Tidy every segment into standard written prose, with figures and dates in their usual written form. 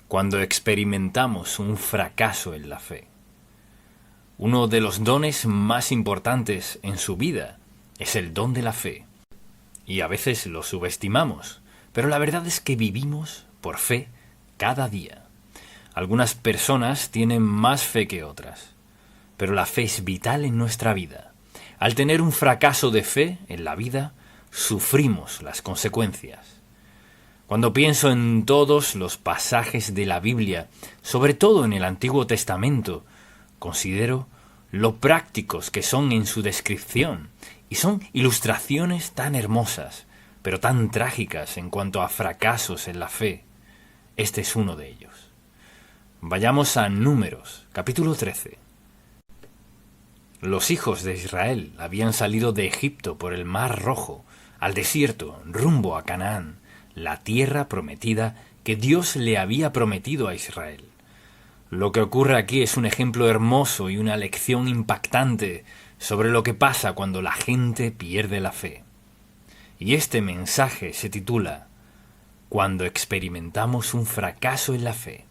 cuando experimentamos un fracaso en la fe. Uno de los dones más importantes en su vida es el don de la fe. Y a veces lo subestimamos, pero la verdad es que vivimos por fe cada día. Algunas personas tienen más fe que otras, pero la fe es vital en nuestra vida. Al tener un fracaso de fe en la vida, sufrimos las consecuencias. Cuando pienso en todos los pasajes de la Biblia, sobre todo en el Antiguo Testamento, considero lo prácticos que son en su descripción, y son ilustraciones tan hermosas, pero tan trágicas en cuanto a fracasos en la fe. Este es uno de ellos. Vayamos a Números, capítulo 13. Los hijos de Israel habían salido de Egipto por el Mar Rojo, al desierto, rumbo a Canaán, la tierra prometida que Dios le había prometido a Israel. Lo que ocurre aquí es un ejemplo hermoso y una lección impactante sobre lo que pasa cuando la gente pierde la fe. Y este mensaje se titula Cuando experimentamos un fracaso en la fe.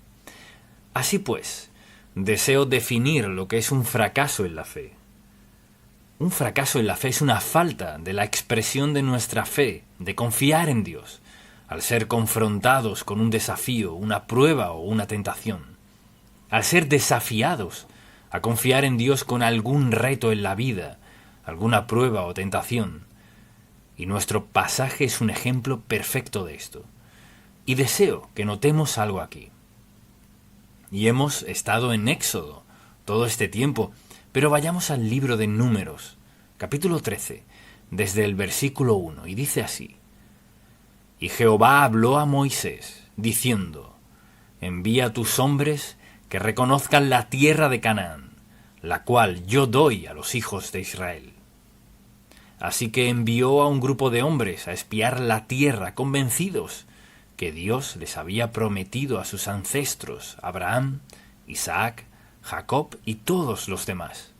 Así pues, deseo definir lo que es un fracaso en la fe. Un fracaso en la fe es una falta de la expresión de nuestra fe, de confiar en Dios, al ser confrontados con un desafío, una prueba o una tentación. Al ser desafiados a confiar en Dios con algún reto en la vida, alguna prueba o tentación. Y nuestro pasaje es un ejemplo perfecto de esto. Y deseo que notemos algo aquí. Y hemos estado en Éxodo todo este tiempo, pero vayamos al libro de Números, capítulo 13, desde el versículo 1, y dice así: Y Jehová habló a Moisés, diciendo: Envía a tus hombres que reconozcan la tierra de Canaán, la cual yo doy a los hijos de Israel. Así que envió a un grupo de hombres a espiar la tierra, convencidos que Dios les había prometido a sus ancestros, Abraham, Isaac, Jacob y todos los demás.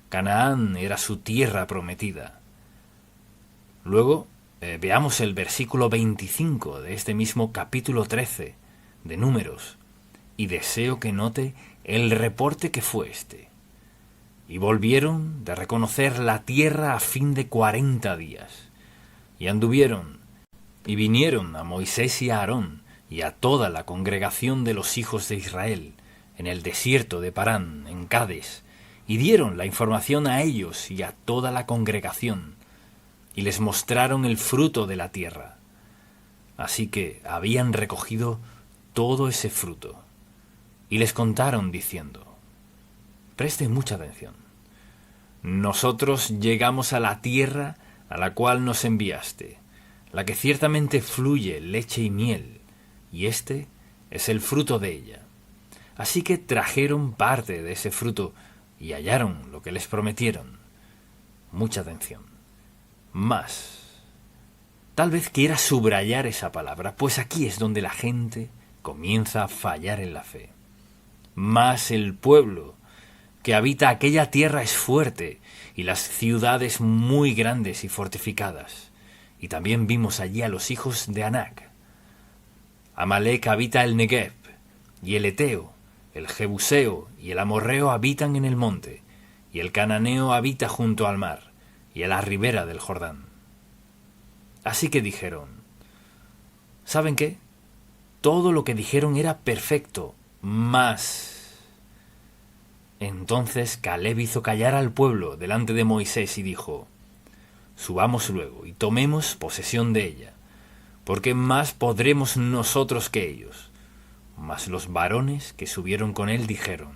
Canaán era su tierra prometida. Luego, veamos el versículo 25 de este mismo capítulo 13 de Números, y deseo que note el reporte que fue este. Y volvieron de reconocer la tierra a fin de 40 días, y anduvieron, y vinieron a Moisés y a Aarón, y a toda la congregación de los hijos de Israel, en el desierto de Parán, en Cades, y dieron la información a ellos y a toda la congregación, y les mostraron el fruto de la tierra. Así que habían recogido todo ese fruto, y les contaron diciendo: Presten mucha atención. Nosotros llegamos a la tierra a la cual nos enviaste, la que ciertamente fluye leche y miel, y este es el fruto de ella. Así que trajeron parte de ese fruto y hallaron lo que les prometieron. Mucha atención. Mas, tal vez quiera subrayar esa palabra, pues aquí es donde la gente comienza a fallar en la fe. Mas el pueblo que habita aquella tierra es fuerte, y las ciudades muy grandes y fortificadas. Y también vimos allí a los hijos de Anac. Amalec habita el Negev, y el Eteo, el Jebuseo y el Amorreo habitan en el monte, y el Cananeo habita junto al mar, y a la ribera del Jordán. Así que dijeron: ¿saben qué? Todo lo que dijeron era perfecto, mas... Entonces Caleb hizo callar al pueblo delante de Moisés y dijo: Subamos luego y tomemos posesión de ella, porque más podremos nosotros que ellos. Mas los varones que subieron con él dijeron: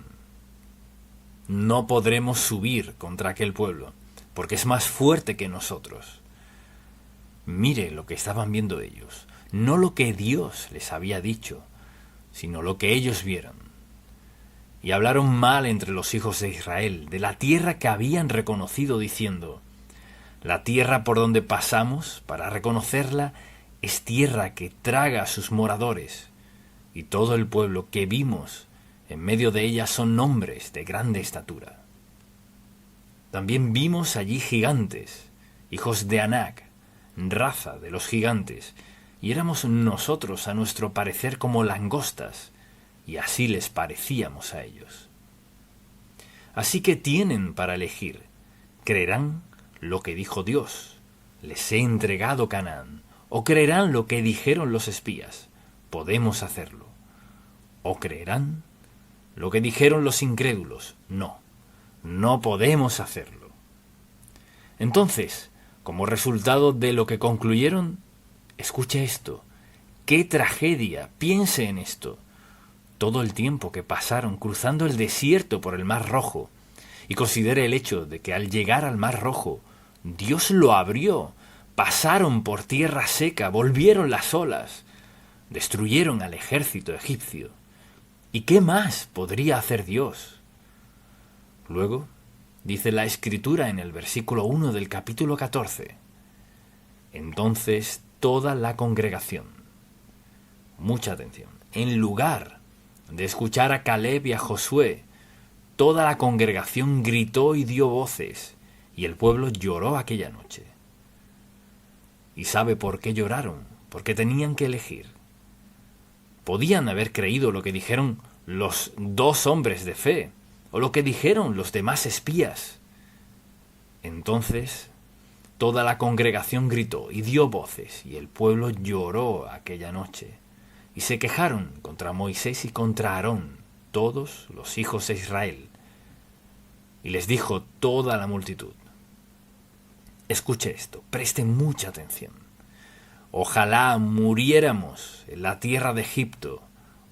No podremos subir contra aquel pueblo, porque es más fuerte que nosotros. Mire lo que estaban viendo ellos, no lo que Dios les había dicho, sino lo que ellos vieron. Y hablaron mal entre los hijos de Israel de la tierra que habían reconocido, diciendo: La tierra por donde pasamos para reconocerla es tierra que traga a sus moradores, y todo el pueblo que vimos en medio de ella son hombres de grande estatura. También vimos allí gigantes, hijos de Anac, raza de los gigantes, y éramos nosotros a nuestro parecer como langostas, y así les parecíamos a ellos. Así que tienen para elegir: ¿creerán lo que dijo Dios? Les he entregado Canaán. ¿O creerán lo que dijeron los espías? Podemos hacerlo. ¿O creerán lo que dijeron los incrédulos? No, no podemos hacerlo. Entonces, como resultado de lo que concluyeron, escuche esto. ¡Qué tragedia! Piense en esto. Todo el tiempo que pasaron cruzando el desierto por el Mar Rojo, y considere el hecho de que al llegar al Mar Rojo, Dios lo abrió, pasaron por tierra seca, volvieron las olas, destruyeron al ejército egipcio. ¿Y qué más podría hacer Dios? Luego, dice la Escritura en el versículo 1 del capítulo 14, entonces toda la congregación, mucha atención, en lugar de escuchar a Caleb y a Josué, toda la congregación gritó y dio voces, y el pueblo lloró aquella noche. ¿Y sabe por qué lloraron? Porque tenían que elegir. Podían haber creído lo que dijeron los 2 hombres de fe, o lo que dijeron los demás espías. Entonces, toda la congregación gritó y dio voces, y el pueblo lloró aquella noche. Y se quejaron contra Moisés y contra Aarón, todos los hijos de Israel. Y les dijo toda la multitud: escuche esto, preste mucha atención. Ojalá muriéramos en la tierra de Egipto,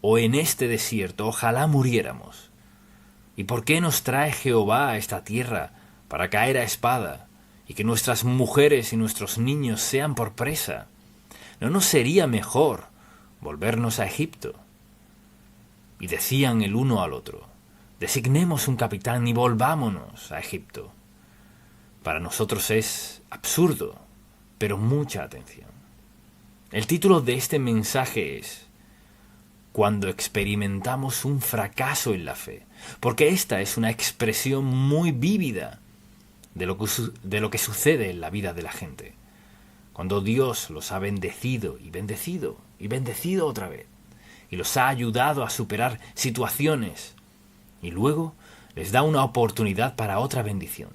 o en este desierto, ojalá muriéramos. ¿Y por qué nos trae Jehová a esta tierra para caer a espada, y que nuestras mujeres y nuestros niños sean por presa? ¿No nos sería mejor volvernos a Egipto? Y decían el uno al otro: designemos un capitán y volvámonos a Egipto. Para nosotros es absurdo, pero mucha atención. El título de este mensaje es Cuando experimentamos un fracaso en la fe, porque esta es una expresión muy vívida de lo que sucede en la vida de la gente. Cuando Dios los ha bendecido y bendecido y bendecido otra vez, y los ha ayudado a superar situaciones, y luego les da una oportunidad para otra bendición.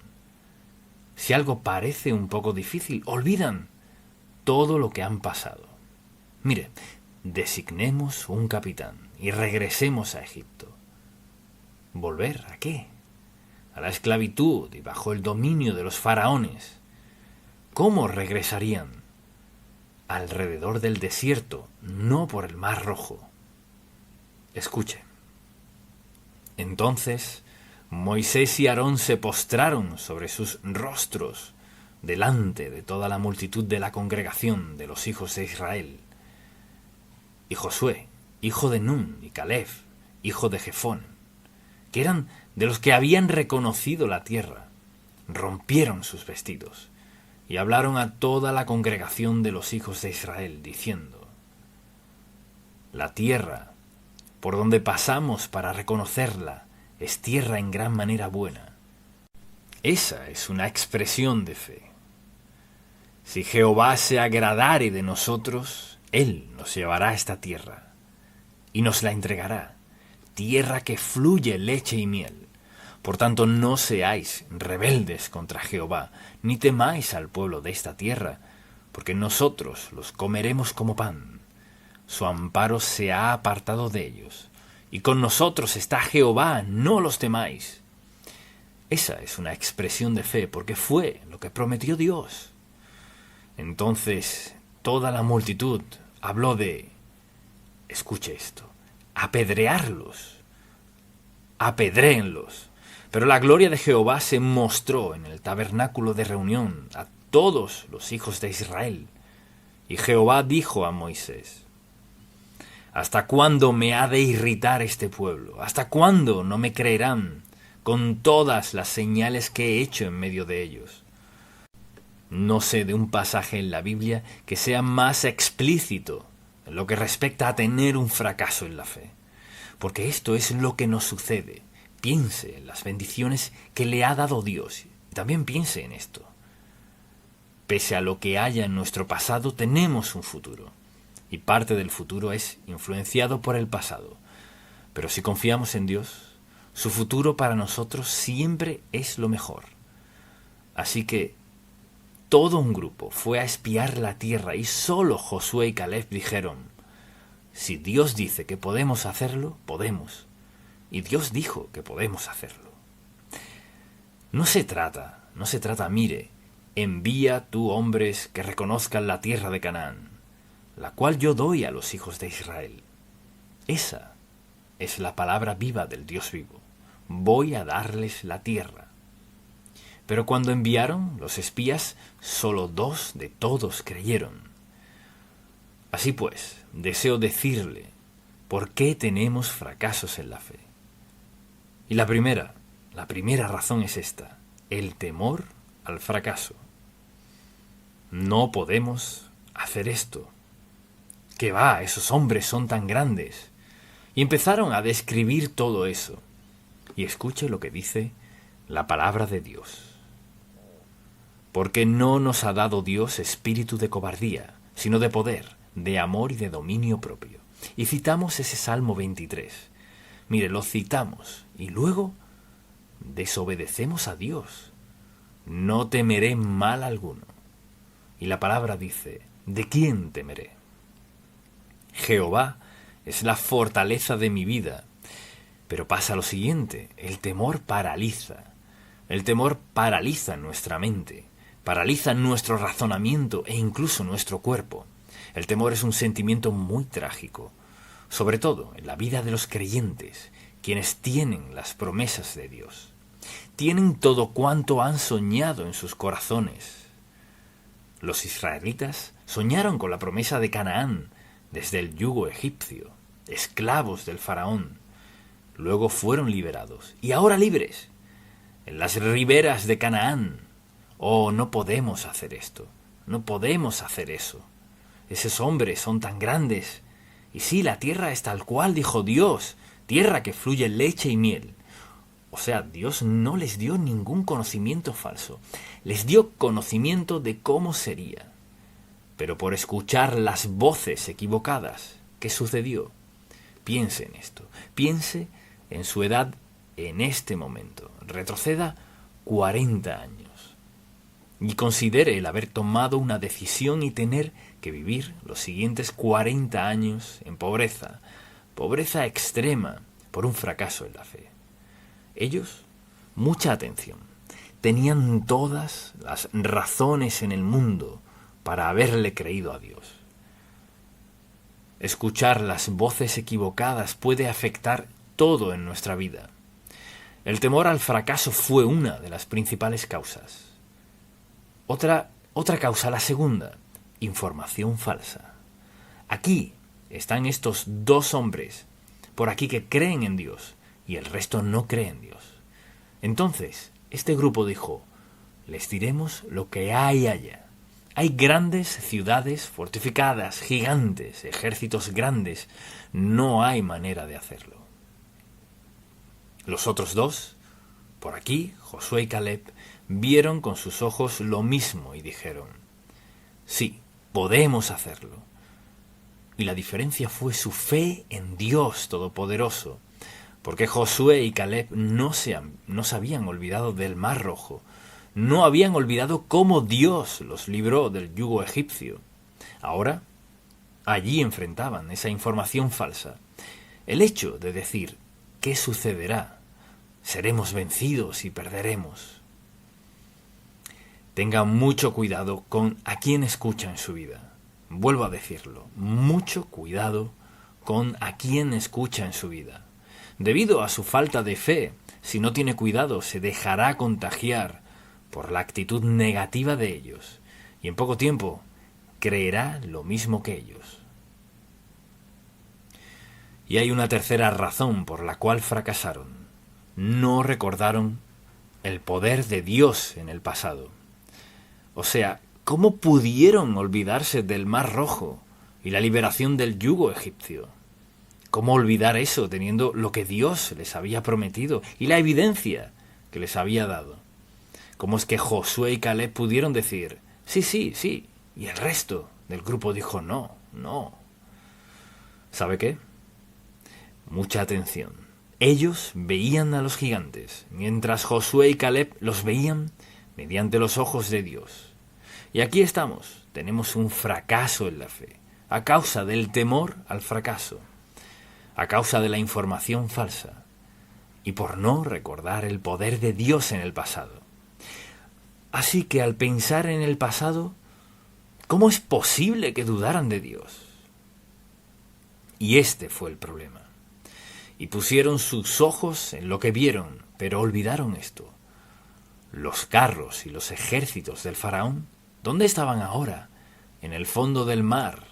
Si algo parece un poco difícil, olvidan todo lo que han pasado. Mire, designemos un capitán y regresemos a Egipto. ¿Volver a qué? A la esclavitud y bajo el dominio de los faraones. ¿Cómo regresarían? Alrededor del desierto, no por el Mar Rojo. Escuche. Entonces Moisés y Aarón se postraron sobre sus rostros delante de toda la multitud de la congregación de los hijos de Israel. Y Josué, hijo de Nun, y Caleb, hijo de Jefón, que eran de los que habían reconocido la tierra, rompieron sus vestidos y hablaron a toda la congregación de los hijos de Israel, diciendo: la tierra por donde pasamos para reconocerla es tierra en gran manera buena. Esa es una expresión de fe. Si Jehová se agradare de nosotros, Él nos llevará a esta tierra y nos la entregará, tierra que fluye leche y miel. Por tanto, no seáis rebeldes contra Jehová, ni temáis al pueblo de esta tierra, porque nosotros los comeremos como pan. Su amparo se ha apartado de ellos, y con nosotros está Jehová, no los temáis. Esa es una expresión de fe, porque fue lo que prometió Dios. Entonces toda la multitud habló de, escuche esto, apedrearlos. Apedréenlos. Pero la gloria de Jehová se mostró en el tabernáculo de reunión a todos los hijos de Israel. Y Jehová dijo a Moisés: ¿hasta cuándo me ha de irritar este pueblo? ¿Hasta cuándo no me creerán con todas las señales que he hecho en medio de ellos? No sé de un pasaje en la Biblia que sea más explícito en lo que respecta a tener un fracaso en la fe. Porque esto es lo que nos sucede. Piense en las bendiciones que le ha dado Dios. Y también piense en esto. Pese a lo que haya en nuestro pasado, tenemos un futuro. Y parte del futuro es influenciado por el pasado. Pero si confiamos en Dios, su futuro para nosotros siempre es lo mejor. Así que todo un grupo fue a espiar la tierra y solo Josué y Caleb dijeron: si Dios dice que podemos hacerlo, podemos. Y Dios dijo que podemos hacerlo. No se trata, mire, envía tú hombres que reconozcan la tierra de Canaán, la cual yo doy a los hijos de Israel. Esa es la palabra viva del Dios vivo. Voy a darles la tierra. Pero cuando enviaron los espías, solo 2 de todos creyeron. Así pues, deseo decirle por qué tenemos fracasos en la fe. Y la primera razón es esta: el temor al fracaso. No podemos hacer esto. ¿Qué va? Esos hombres son tan grandes. Y empezaron a describir todo eso. Y escuche lo que dice la palabra de Dios. Porque no nos ha dado Dios espíritu de cobardía, sino de poder, de amor y de dominio propio. Y citamos ese Salmo 23. Mire, lo citamos y luego desobedecemos a Dios. No temeré mal alguno. Y la palabra dice: ¿de quién temeré? Jehová es la fortaleza de mi vida. Pero pasa lo siguiente: el temor paraliza. El temor paraliza nuestra mente, paraliza nuestro razonamiento e incluso nuestro cuerpo. El temor es un sentimiento muy trágico, sobre todo en la vida de los creyentes, quienes tienen las promesas de Dios. Tienen todo cuanto han soñado en sus corazones. Los israelitas soñaron con la promesa de Canaán desde el yugo egipcio, esclavos del faraón. Luego fueron liberados y ahora libres, en las riberas de Canaán. Oh, no podemos hacer esto, no podemos hacer eso. Esos hombres son tan grandes. Y sí, la tierra es tal cual dijo Dios, tierra que fluye leche y miel. O sea, Dios no les dio ningún conocimiento falso, les dio conocimiento de cómo sería. Pero por escuchar las voces equivocadas, ¿qué sucedió? Piense en esto, piense en su edad en este momento, retroceda 40 años y considere el haber tomado una decisión y tener que vivir los siguientes 40 años en pobreza, pobreza extrema por un fracaso en la fe. Ellos, mucha atención, tenían todas las razones en el mundo para haberle creído a Dios. Escuchar las voces equivocadas puede afectar todo en nuestra vida. El temor al fracaso fue una de las principales causas. Otra causa, la segunda: información falsa. Aquí están estos 2 hombres, por aquí, que creen en Dios y el resto no cree en Dios. Entonces, este grupo dijo: les diremos lo que hay allá. Hay grandes ciudades fortificadas, gigantes, ejércitos grandes. No hay manera de hacerlo. Los otros 2, por aquí, Josué y Caleb, vieron con sus ojos lo mismo y dijeron: sí, podemos hacerlo. Y la diferencia fue su fe en Dios Todopoderoso, porque Josué y Caleb no se habían olvidado del Mar Rojo, no habían olvidado cómo Dios los libró del yugo egipcio. Ahora, allí enfrentaban esa información falsa. El hecho de decir: ¿qué sucederá? Seremos vencidos y perderemos. Tenga mucho cuidado con a quién escucha en su vida. Vuelvo a decirlo, mucho cuidado con a quién escucha en su vida. Debido a su falta de fe, si no tiene cuidado, se dejará contagiar por la actitud negativa de ellos, y en poco tiempo creerá lo mismo que ellos. Y hay una tercera razón por la cual fracasaron: no recordaron el poder de Dios en el pasado. O sea, ¿cómo pudieron olvidarse del Mar Rojo y la liberación del yugo egipcio? ¿Cómo olvidar eso teniendo lo que Dios les había prometido y la evidencia que les había dado? ¿Cómo es que Josué y Caleb pudieron decir: sí, sí, sí, y el resto del grupo dijo: no, no? ¿Sabe qué? Mucha atención. Ellos veían a los gigantes, mientras Josué y Caleb los veían mediante los ojos de Dios. Y aquí estamos, tenemos un fracaso en la fe, a causa del temor al fracaso, a causa de la información falsa, y por no recordar el poder de Dios en el pasado. Así que al pensar en el pasado, ¿cómo es posible que dudaran de Dios? Y este fue el problema. Y pusieron sus ojos en lo que vieron, pero olvidaron esto. Los carros y los ejércitos del faraón, ¿dónde estaban ahora? En el fondo del mar.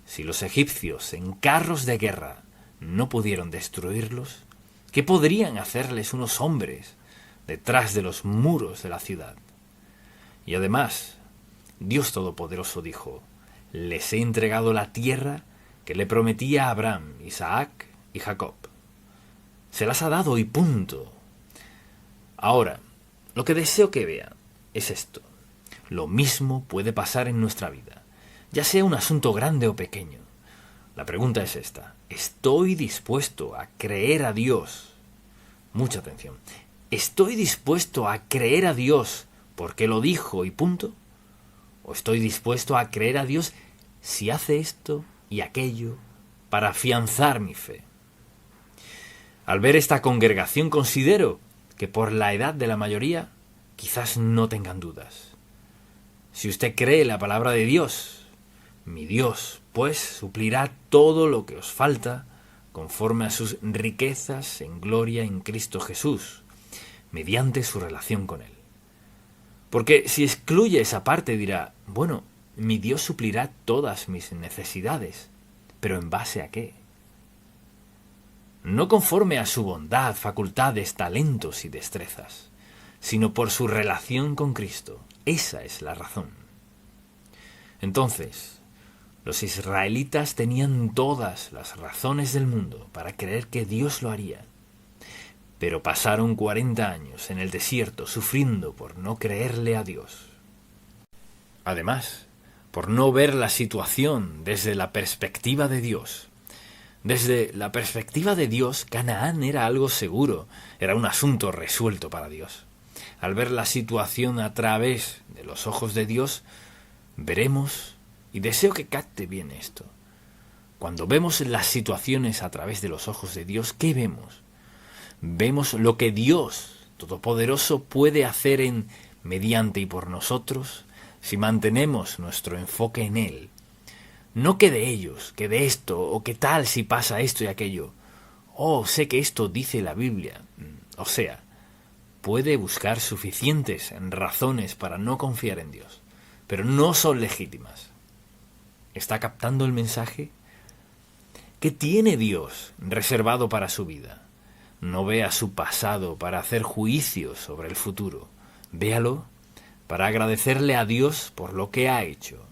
Si los egipcios en carros de guerra no pudieron destruirlos, ¿qué podrían hacerles unos hombres detrás de los muros de la ciudad? Y además, Dios Todopoderoso dijo: les he entregado la tierra que le prometía a Abraham, Isaac y Jacob. Se las ha dado y punto. Ahora, lo que deseo que vean es esto. Lo mismo puede pasar en nuestra vida, ya sea un asunto grande o pequeño. La pregunta es esta: ¿estoy dispuesto a creer a Dios? Mucha atención. ¿Estoy dispuesto a creer a Dios porque lo dijo y punto? ¿O estoy dispuesto a creer a Dios si hace esto y aquello para afianzar mi fe? Al ver esta congregación considero que por la edad de la mayoría quizás no tengan dudas. Si usted cree la palabra de Dios, mi Dios, pues, suplirá todo lo que os falta conforme a sus riquezas en gloria en Cristo Jesús, mediante su relación con Él. Porque si excluye esa parte dirá, bueno, mi Dios suplirá todas mis necesidades, pero ¿en base a qué? No conforme a su bondad, facultades, talentos y destrezas, sino por su relación con Cristo. Esa es la razón. Entonces, los israelitas tenían todas las razones del mundo para creer que Dios lo haría. Pero pasaron 40 años en el desierto sufriendo por no creerle a Dios. Además, por no ver la situación desde la perspectiva de Dios. Desde la perspectiva de Dios, Canaán era algo seguro, era un asunto resuelto para Dios. Al ver la situación a través de los ojos de Dios, veremos, y deseo que capte bien esto, cuando vemos las situaciones a través de los ojos de Dios, ¿qué vemos? Vemos lo que Dios Todopoderoso puede hacer mediante y por nosotros si mantenemos nuestro enfoque en Él. No que de ellos, que de esto, o que tal si pasa esto y aquello. Oh, sé que esto dice la Biblia. O sea, puede buscar suficientes razones para no confiar en Dios, pero no son legítimas. ¿Está captando el mensaje? ¿Qué tiene Dios reservado para su vida? No vea su pasado para hacer juicios sobre el futuro. Véalo para agradecerle a Dios por lo que ha hecho.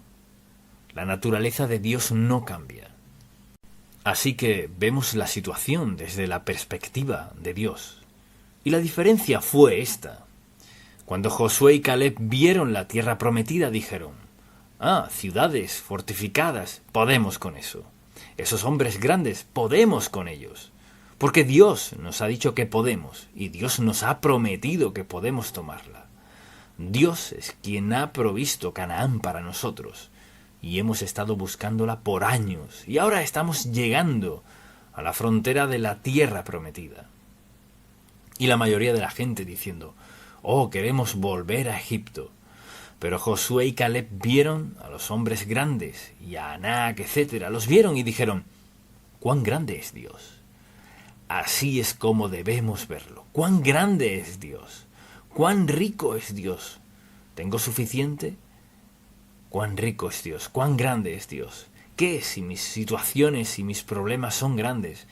La naturaleza de Dios no cambia. Así que vemos la situación desde la perspectiva de Dios. Y la diferencia fue esta. Cuando Josué y Caleb vieron la tierra prometida, dijeron: ciudades fortificadas, podemos con eso. Esos hombres grandes, podemos con ellos. Porque Dios nos ha dicho que podemos, y Dios nos ha prometido que podemos tomarla. Dios es quien ha provisto Canaán para nosotros, y hemos estado buscándola por años, y ahora estamos llegando a la frontera de la tierra prometida. Y la mayoría de la gente diciendo: queremos volver a Egipto. Pero Josué y Caleb vieron a los hombres grandes, y a Anac, etc. Los vieron y dijeron: ¿cuán grande es Dios? Así es como debemos verlo. ¿Cuán grande es Dios? ¿Cuán rico es Dios? ¿Tengo suficiente? ¿Cuán rico es Dios? ¿Cuán grande es Dios? ¿Qué si mis situaciones y mis problemas son grandes?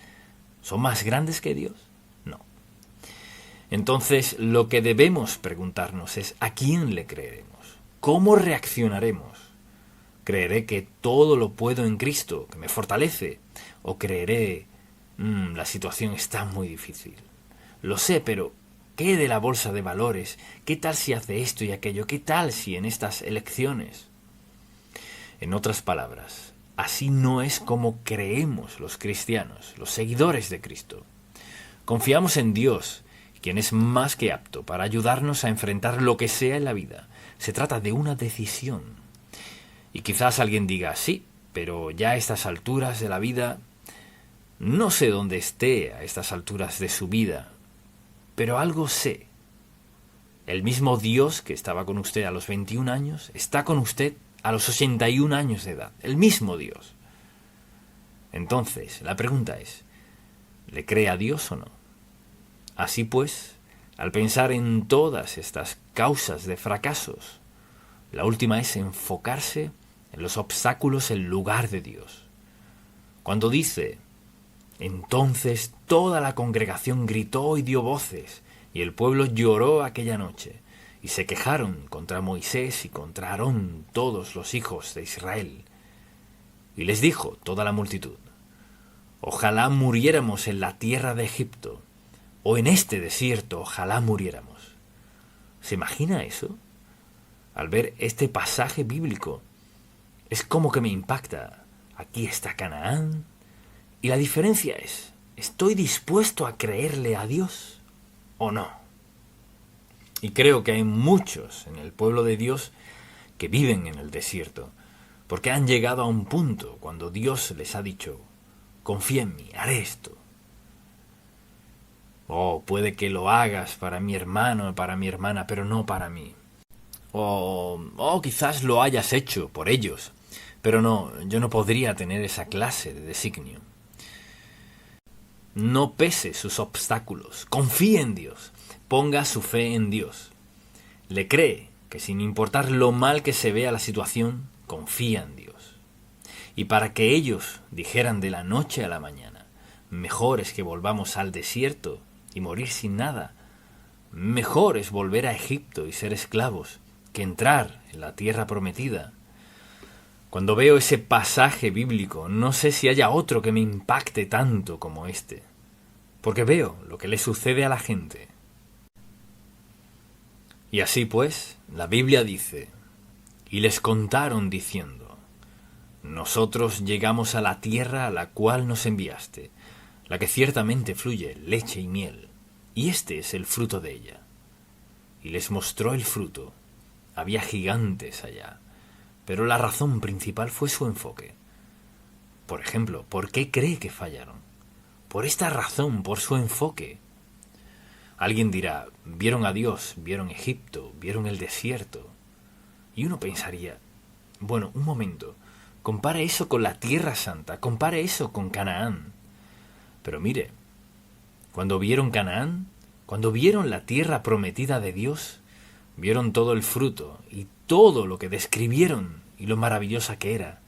¿Son más grandes que Dios? No. Entonces, lo que debemos preguntarnos es: ¿a quién le creeremos? ¿Cómo reaccionaremos? ¿Creeré que todo lo puedo en Cristo, que me fortalece? ¿O creeré: la situación está muy difícil? Lo sé, pero ¿qué de la bolsa de valores? ¿Qué tal si hace esto y aquello? ¿Qué tal si en estas elecciones? En otras palabras, así no es como creemos los cristianos, los seguidores de Cristo. Confiamos en Dios, quien es más que apto para ayudarnos a enfrentar lo que sea en la vida. Se trata de una decisión. Y quizás alguien diga, sí, pero ya a estas alturas de la vida, no sé dónde esté a estas alturas de su vida, pero algo sé. El mismo Dios que estaba con usted a los 21 años, está con usted a los 81 años de edad. El mismo Dios. Entonces, la pregunta es, ¿le cree a Dios o no? Así pues, al pensar en todas estas causas de fracasos, la última es enfocarse en los obstáculos en lugar de Dios. Cuando dice, entonces toda la congregación gritó y dio voces, y el pueblo lloró aquella noche, y se quejaron contra Moisés y contra Aarón todos los hijos de Israel. Y les dijo toda la multitud, ojalá muriéramos en la tierra de Egipto, o en este desierto, ojalá muriéramos. ¿Se imagina eso? Al ver este pasaje bíblico, es como que me impacta. Aquí está Canaán, y la diferencia es, ¿estoy dispuesto a creerle a Dios o no? Y creo que hay muchos en el pueblo de Dios que viven en el desierto, porque han llegado a un punto cuando Dios les ha dicho, confía en mí, haré esto. Oh, puede que lo hagas para mi hermano, para mi hermana, pero no para mí. O quizás lo hayas hecho por ellos, pero no, yo no podría tener esa clase de designio. No pese sus obstáculos, confíe en Dios, ponga su fe en Dios. Le cree que sin importar lo mal que se vea la situación, confía en Dios. Y para que ellos dijeran de la noche a la mañana, mejor es que volvamos al desierto y morir sin nada, mejor es volver a Egipto y ser esclavos que entrar en la tierra prometida. Cuando veo ese pasaje bíblico, no sé si haya otro que me impacte tanto como este, porque veo lo que le sucede a la gente. Y así pues, la Biblia dice, y les contaron diciendo, nosotros llegamos a la tierra a la cual nos enviaste, la que ciertamente fluye leche y miel, y este es el fruto de ella. Y les mostró el fruto. Había gigantes allá, pero la razón principal fue su enfoque. Por ejemplo, ¿por qué cree que fallaron? Por esta razón, por su enfoque. Alguien dirá, vieron a Dios, vieron Egipto, vieron el desierto. Y uno pensaría, bueno, un momento, compare eso con la Tierra Santa, compare eso con Canaán. Pero mire, cuando vieron Canaán, cuando vieron la tierra prometida de Dios, vieron todo el fruto y todo lo que describieron y lo maravillosa que era.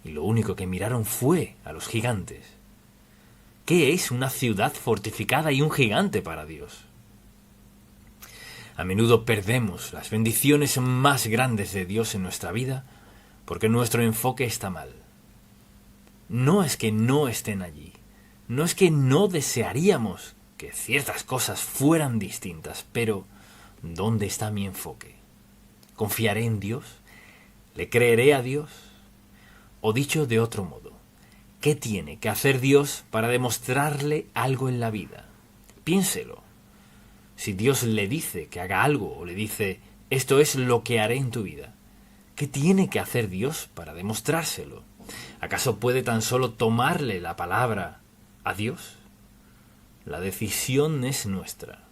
Y lo único que miraron fue a los gigantes. ¿Qué es una ciudad fortificada y un gigante para Dios? A menudo perdemos las bendiciones más grandes de Dios en nuestra vida porque nuestro enfoque está mal. No es que no estén allí, no es que no desearíamos que ciertas cosas fueran distintas, pero ¿dónde está mi enfoque? ¿Confiaré en Dios? ¿Le creeré a Dios? O dicho de otro modo, ¿qué tiene que hacer Dios para demostrarle algo en la vida? Piénselo. Si Dios le dice que haga algo o le dice, esto es lo que haré en tu vida, ¿qué tiene que hacer Dios para demostrárselo? ¿Acaso puede tan solo tomarle la palabra a Dios? La decisión es nuestra.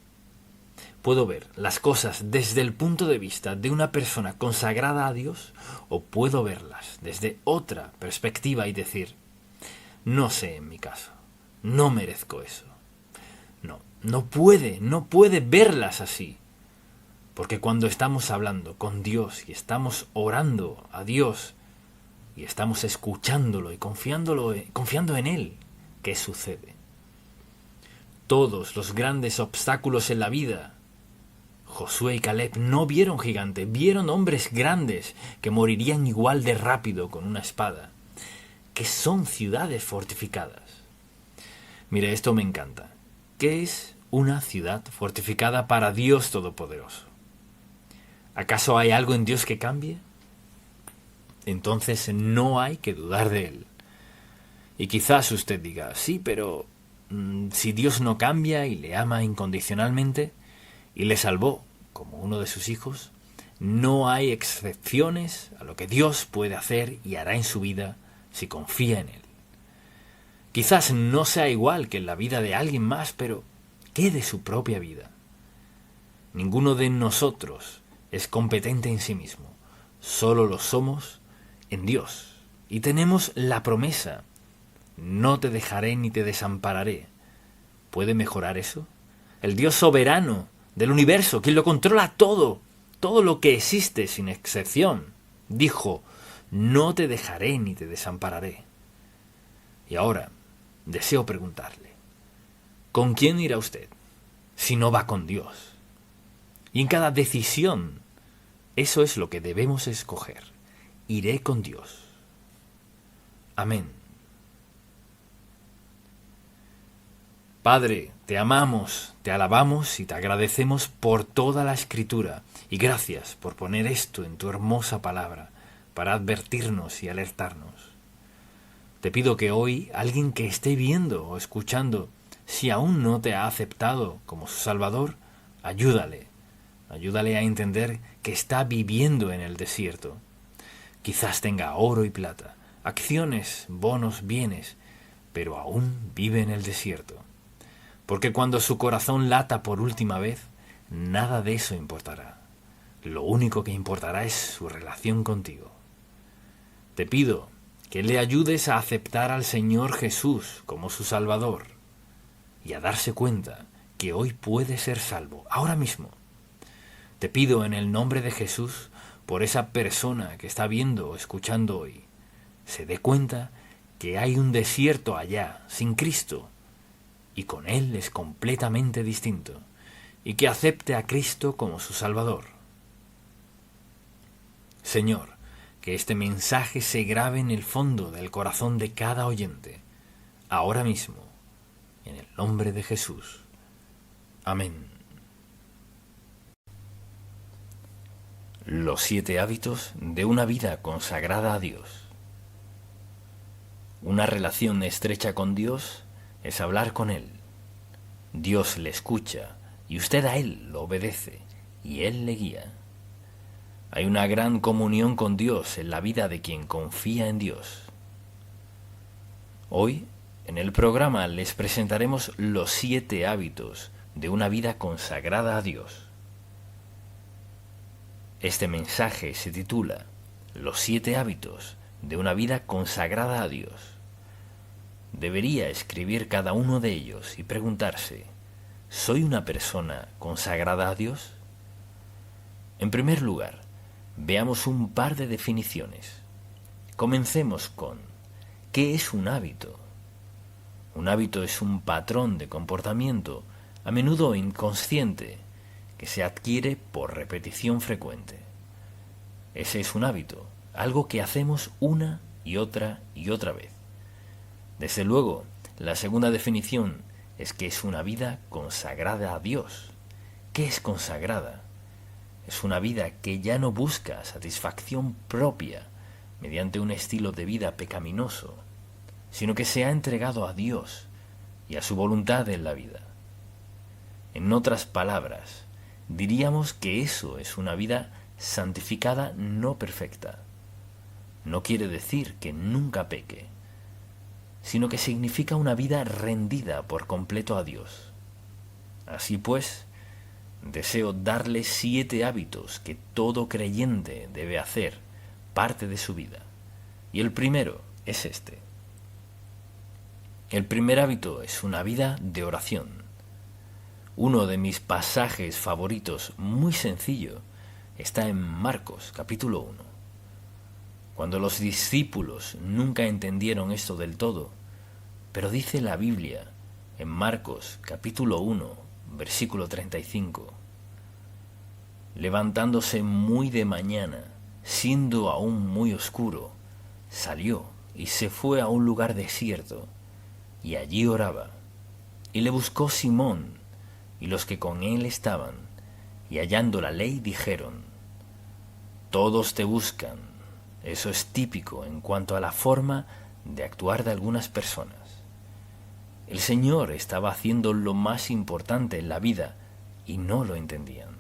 Puedo ver las cosas desde el punto de vista de una persona consagrada a Dios o puedo verlas desde otra perspectiva y decir, no sé en mi caso, no merezco eso. No puede verlas así. Porque cuando estamos hablando con Dios y estamos orando a Dios y estamos escuchándolo y confiando en Él, ¿qué sucede? Todos los grandes obstáculos en la vida, Josué y Caleb no vieron gigantes, vieron hombres grandes que morirían igual de rápido con una espada, que son ciudades fortificadas. Mire, esto me encanta. ¿Qué es una ciudad fortificada para Dios Todopoderoso? ¿Acaso hay algo en Dios que cambie? entonces no hay que dudar de Él. Y quizás usted diga, sí, pero si Dios no cambia y le ama incondicionalmente y le salvó como uno de sus hijos, no hay excepciones a lo que Dios puede hacer y hará en su vida si confía en Él. Quizás no sea igual que en la vida de alguien más, pero ¿qué de su propia vida? Ninguno de nosotros es competente en sí mismo, solo lo somos en Dios. Y tenemos la promesa: no te dejaré ni te desampararé. ¿Puede mejorar eso? El Dios soberano del universo, quien lo controla todo, todo lo que existe sin excepción, dijo: no te dejaré ni te desampararé. Y ahora deseo preguntarle, ¿con quién irá usted si no va con Dios? Y en cada decisión, eso es lo que debemos escoger. Iré con Dios. Amén. Padre, te amamos, te alabamos y te agradecemos por toda la Escritura, y gracias por poner esto en tu hermosa palabra para advertirnos y alertarnos. Te pido que hoy alguien que esté viendo o escuchando, si aún no te ha aceptado como su Salvador, ayúdale a entender que está viviendo en el desierto. Quizás tenga oro y plata, acciones, bonos, bienes, pero aún vive en el desierto. Porque cuando su corazón lata por última vez, nada de eso importará. Lo único que importará es su relación contigo. Te pido que le ayudes a aceptar al Señor Jesús como su Salvador y a darse cuenta que hoy puede ser salvo, ahora mismo. Te pido en el nombre de Jesús por esa persona que está viendo o escuchando hoy, se dé cuenta que hay un desierto allá, sin Cristo, y con Él es completamente distinto, y que acepte a Cristo como su Salvador. Señor, que este mensaje se grabe en el fondo del corazón de cada oyente, ahora mismo, en el nombre de Jesús. Amén. Los 7 hábitos de una vida consagrada a Dios. Una relación estrecha con Dios es hablar con Él. Dios le escucha y usted a Él lo obedece y Él le guía. Hay una gran comunión con Dios en la vida de quien confía en Dios. Hoy, en el programa, les presentaremos los 7 hábitos de una vida consagrada a Dios. Este mensaje se titula Los 7 hábitos de una vida consagrada a Dios. Debería escribir cada uno de ellos y preguntarse, ¿soy una persona consagrada a Dios? En primer lugar, veamos un par de definiciones. Comencemos con, ¿qué es un hábito? Un hábito es un patrón de comportamiento, a menudo inconsciente, que se adquiere por repetición frecuente. Ese es un hábito, algo que hacemos una y otra vez. Desde luego, la segunda definición es que es una vida consagrada a Dios. ¿Qué es consagrada? Es una vida que ya no busca satisfacción propia mediante un estilo de vida pecaminoso, sino que se ha entregado a Dios y a su voluntad en la vida. En otras palabras, diríamos que eso es una vida santificada no perfecta. No quiere decir que nunca peque, sino que significa una vida rendida por completo a Dios. Así pues, deseo darle 7 hábitos que todo creyente debe hacer parte de su vida. Y el primero es este. El primer hábito es una vida de oración. Uno de mis pasajes favoritos, muy sencillo, está en Marcos, capítulo 1. Cuando los discípulos nunca entendieron esto del todo, pero dice la Biblia, en Marcos, capítulo 1, versículo 35, levantándose muy de mañana, siendo aún muy oscuro, salió y se fue a un lugar desierto, y allí oraba. Y le buscó Simón, y los que con él estaban, y hallando la ley dijeron, todos te buscan. Eso es típico en cuanto a la forma de actuar de algunas personas. El Señor estaba haciendo lo más importante en la vida y no lo entendían.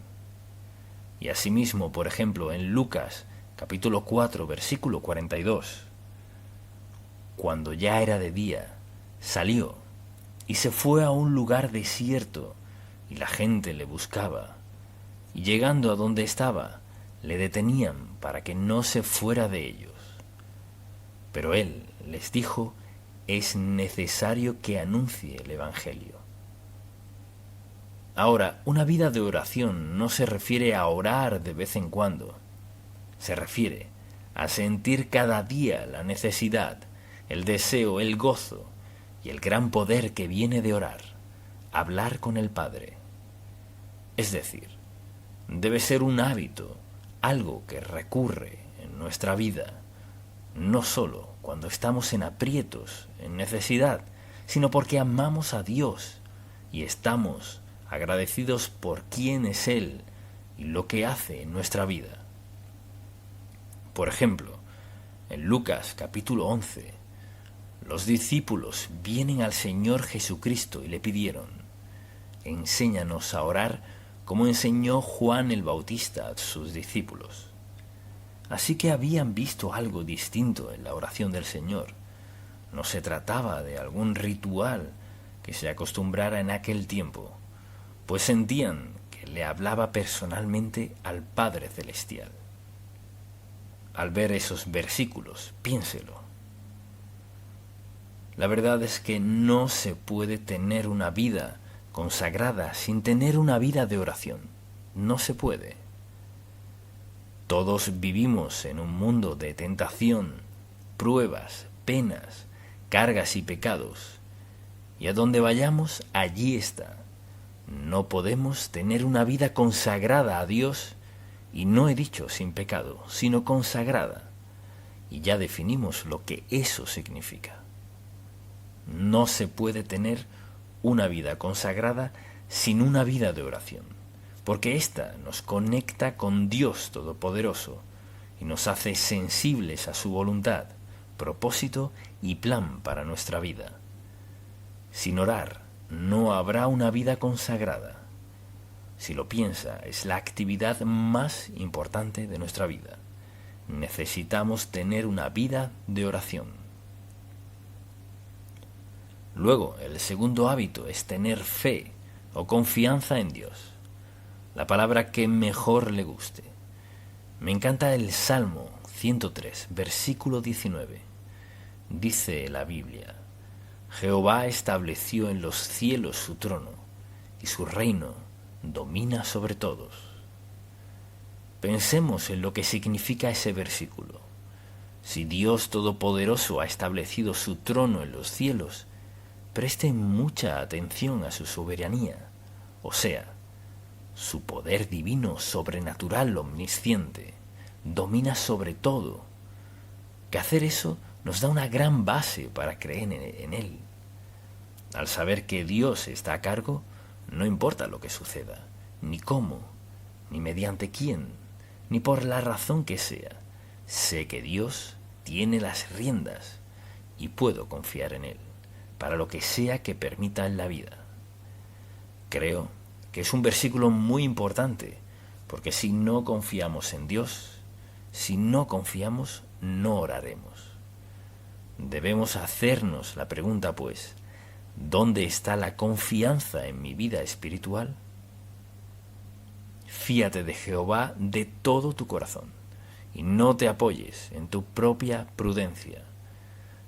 Y asimismo, por ejemplo, en Lucas capítulo 4, versículo 42, cuando ya era de día, salió y se fue a un lugar desierto, y la gente le buscaba. Y llegando a donde estaba, le detenían para que no se fuera de ellos. Pero él les dijo: es necesario que anuncie el Evangelio. Ahora, una vida de oración no se refiere a orar de vez en cuando. Se refiere a sentir cada día la necesidad, el deseo, el gozo y el gran poder que viene de orar, hablar con el Padre. Es decir, debe ser un hábito, algo que recurre en nuestra vida, no solo cuando estamos en aprietos, en necesidad, sino porque amamos a Dios y estamos agradecidos por quién es Él y lo que hace en nuestra vida. Por ejemplo, en Lucas capítulo 11, los discípulos vienen al Señor Jesucristo y le pidieron: enséñanos a orar como enseñó Juan el Bautista a sus discípulos. Así que habían visto algo distinto en la oración del Señor. No se trataba de algún ritual que se acostumbrara en aquel tiempo, pues sentían que le hablaba personalmente al Padre Celestial. Al ver esos versículos, piénselo. La verdad es que no se puede tener una vida consagrada sin tener una vida de oración. No se puede. Todos vivimos en un mundo de tentación, pruebas, penas, cargas y pecados. Y a donde vayamos, allí está. No podemos tener una vida consagrada a Dios, y no he dicho sin pecado, sino consagrada. Y ya definimos lo que eso significa. No se puede tener una vida consagrada sin una vida de oración, porque ésta nos conecta con Dios Todopoderoso y nos hace sensibles a su voluntad, propósito y plan para nuestra vida. Sin orar no habrá una vida consagrada. Si lo piensa, es la actividad más importante de nuestra vida. Necesitamos tener una vida de oración. Luego, el segundo hábito es tener fe o confianza en Dios, la palabra que mejor le guste. Me encanta el Salmo 103, versículo 19. Dice la Biblia: Jehová estableció en los cielos su trono, y su reino domina sobre todos. Pensemos en lo que significa ese versículo. Si Dios Todopoderoso ha establecido su trono en los cielos, presten mucha atención a su soberanía, o sea, su poder divino, sobrenatural, omnisciente, domina sobre todo. Que hacer eso nos da una gran base para creer en Él. Al saber que Dios está a cargo, no importa lo que suceda, ni cómo, ni mediante quién, ni por la razón que sea, sé que Dios tiene las riendas y puedo confiar en Él para lo que sea que permita en la vida. Creo que es un versículo muy importante, porque si no confiamos en Dios, si no confiamos, no oraremos. Debemos hacernos la pregunta, pues, ¿dónde está la confianza en mi vida espiritual? Fíate de Jehová de todo tu corazón, y no te apoyes en tu propia prudencia.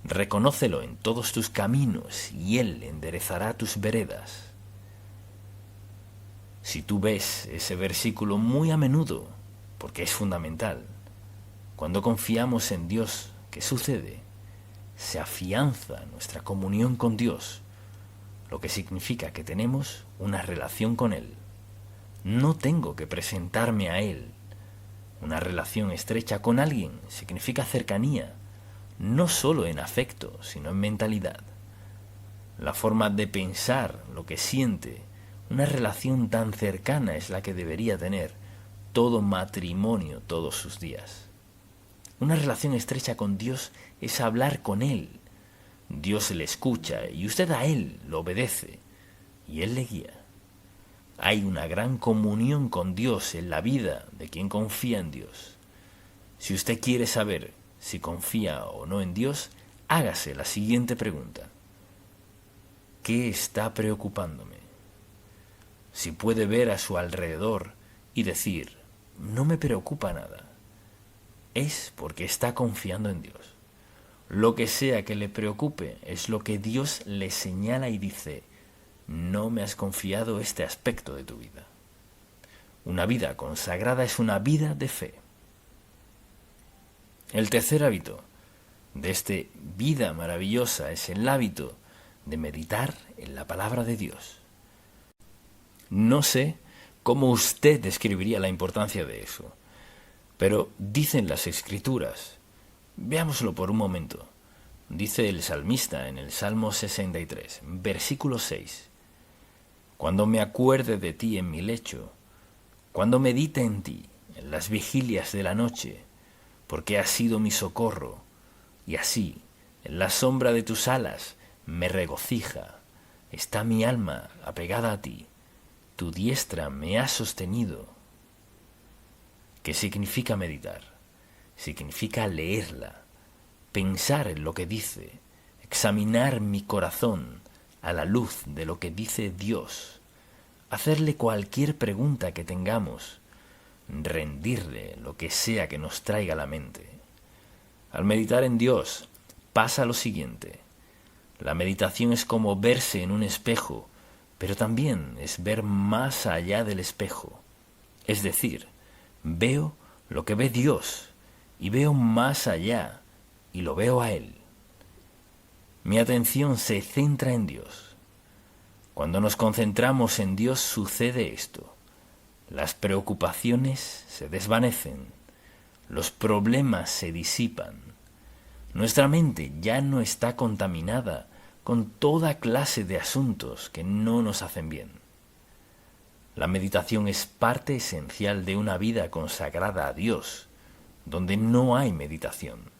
Reconócelo en todos tus caminos, y Él enderezará tus veredas. Si tú ves ese versículo muy a menudo, porque es fundamental, cuando confiamos en Dios, ¿qué sucede? Se afianza nuestra comunión con Dios, lo que significa que tenemos una relación con Él. No tengo que presentarme a Él. Una relación estrecha con alguien significa cercanía, no solo en afecto, sino en mentalidad. La forma de pensar, lo que siente, una relación tan cercana es la que debería tener todo matrimonio todos sus días. Una relación estrecha con Dios es hablar con Él. Dios le escucha y usted a Él lo obedece y Él le guía. Hay una gran comunión con Dios en la vida de quien confía en Dios. Si usted quiere saber si confía o no en Dios, hágase la siguiente pregunta. ¿Qué está preocupándome? Si puede ver a su alrededor y decir, no me preocupa nada, es porque está confiando en Dios. Lo que sea que le preocupe es lo que Dios le señala y dice, no me has confiado este aspecto de tu vida. Una vida consagrada es una vida de fe. El tercer hábito de esta vida maravillosa es el hábito de meditar en la palabra de Dios. No sé cómo usted describiría la importancia de eso, pero dicen las Escrituras. Veámoslo por un momento. Dice el salmista en el Salmo 63, versículo 6. Cuando me acuerde de ti en mi lecho, cuando medite en ti en las vigilias de la noche, porque has sido mi socorro, y así, en la sombra de tus alas, me regocija. Está mi alma apegada a ti, tu diestra me ha sostenido. ¿Qué significa meditar? Significa leerla, pensar en lo que dice, examinar mi corazón a la luz de lo que dice Dios, hacerle cualquier pregunta que tengamos, rendirle lo que sea que nos traiga a la mente. Al meditar en Dios pasa lo siguiente. La meditación es como verse en un espejo, pero también es ver más allá del espejo. Es decir, veo lo que ve Dios y veo más allá y lo veo a Él. Mi atención se centra en Dios. Cuando nos concentramos en Dios sucede esto. Las preocupaciones se desvanecen, los problemas se disipan. Nuestra mente ya no está contaminada con toda clase de asuntos que no nos hacen bien. La meditación es parte esencial de una vida consagrada a Dios, donde no hay meditación.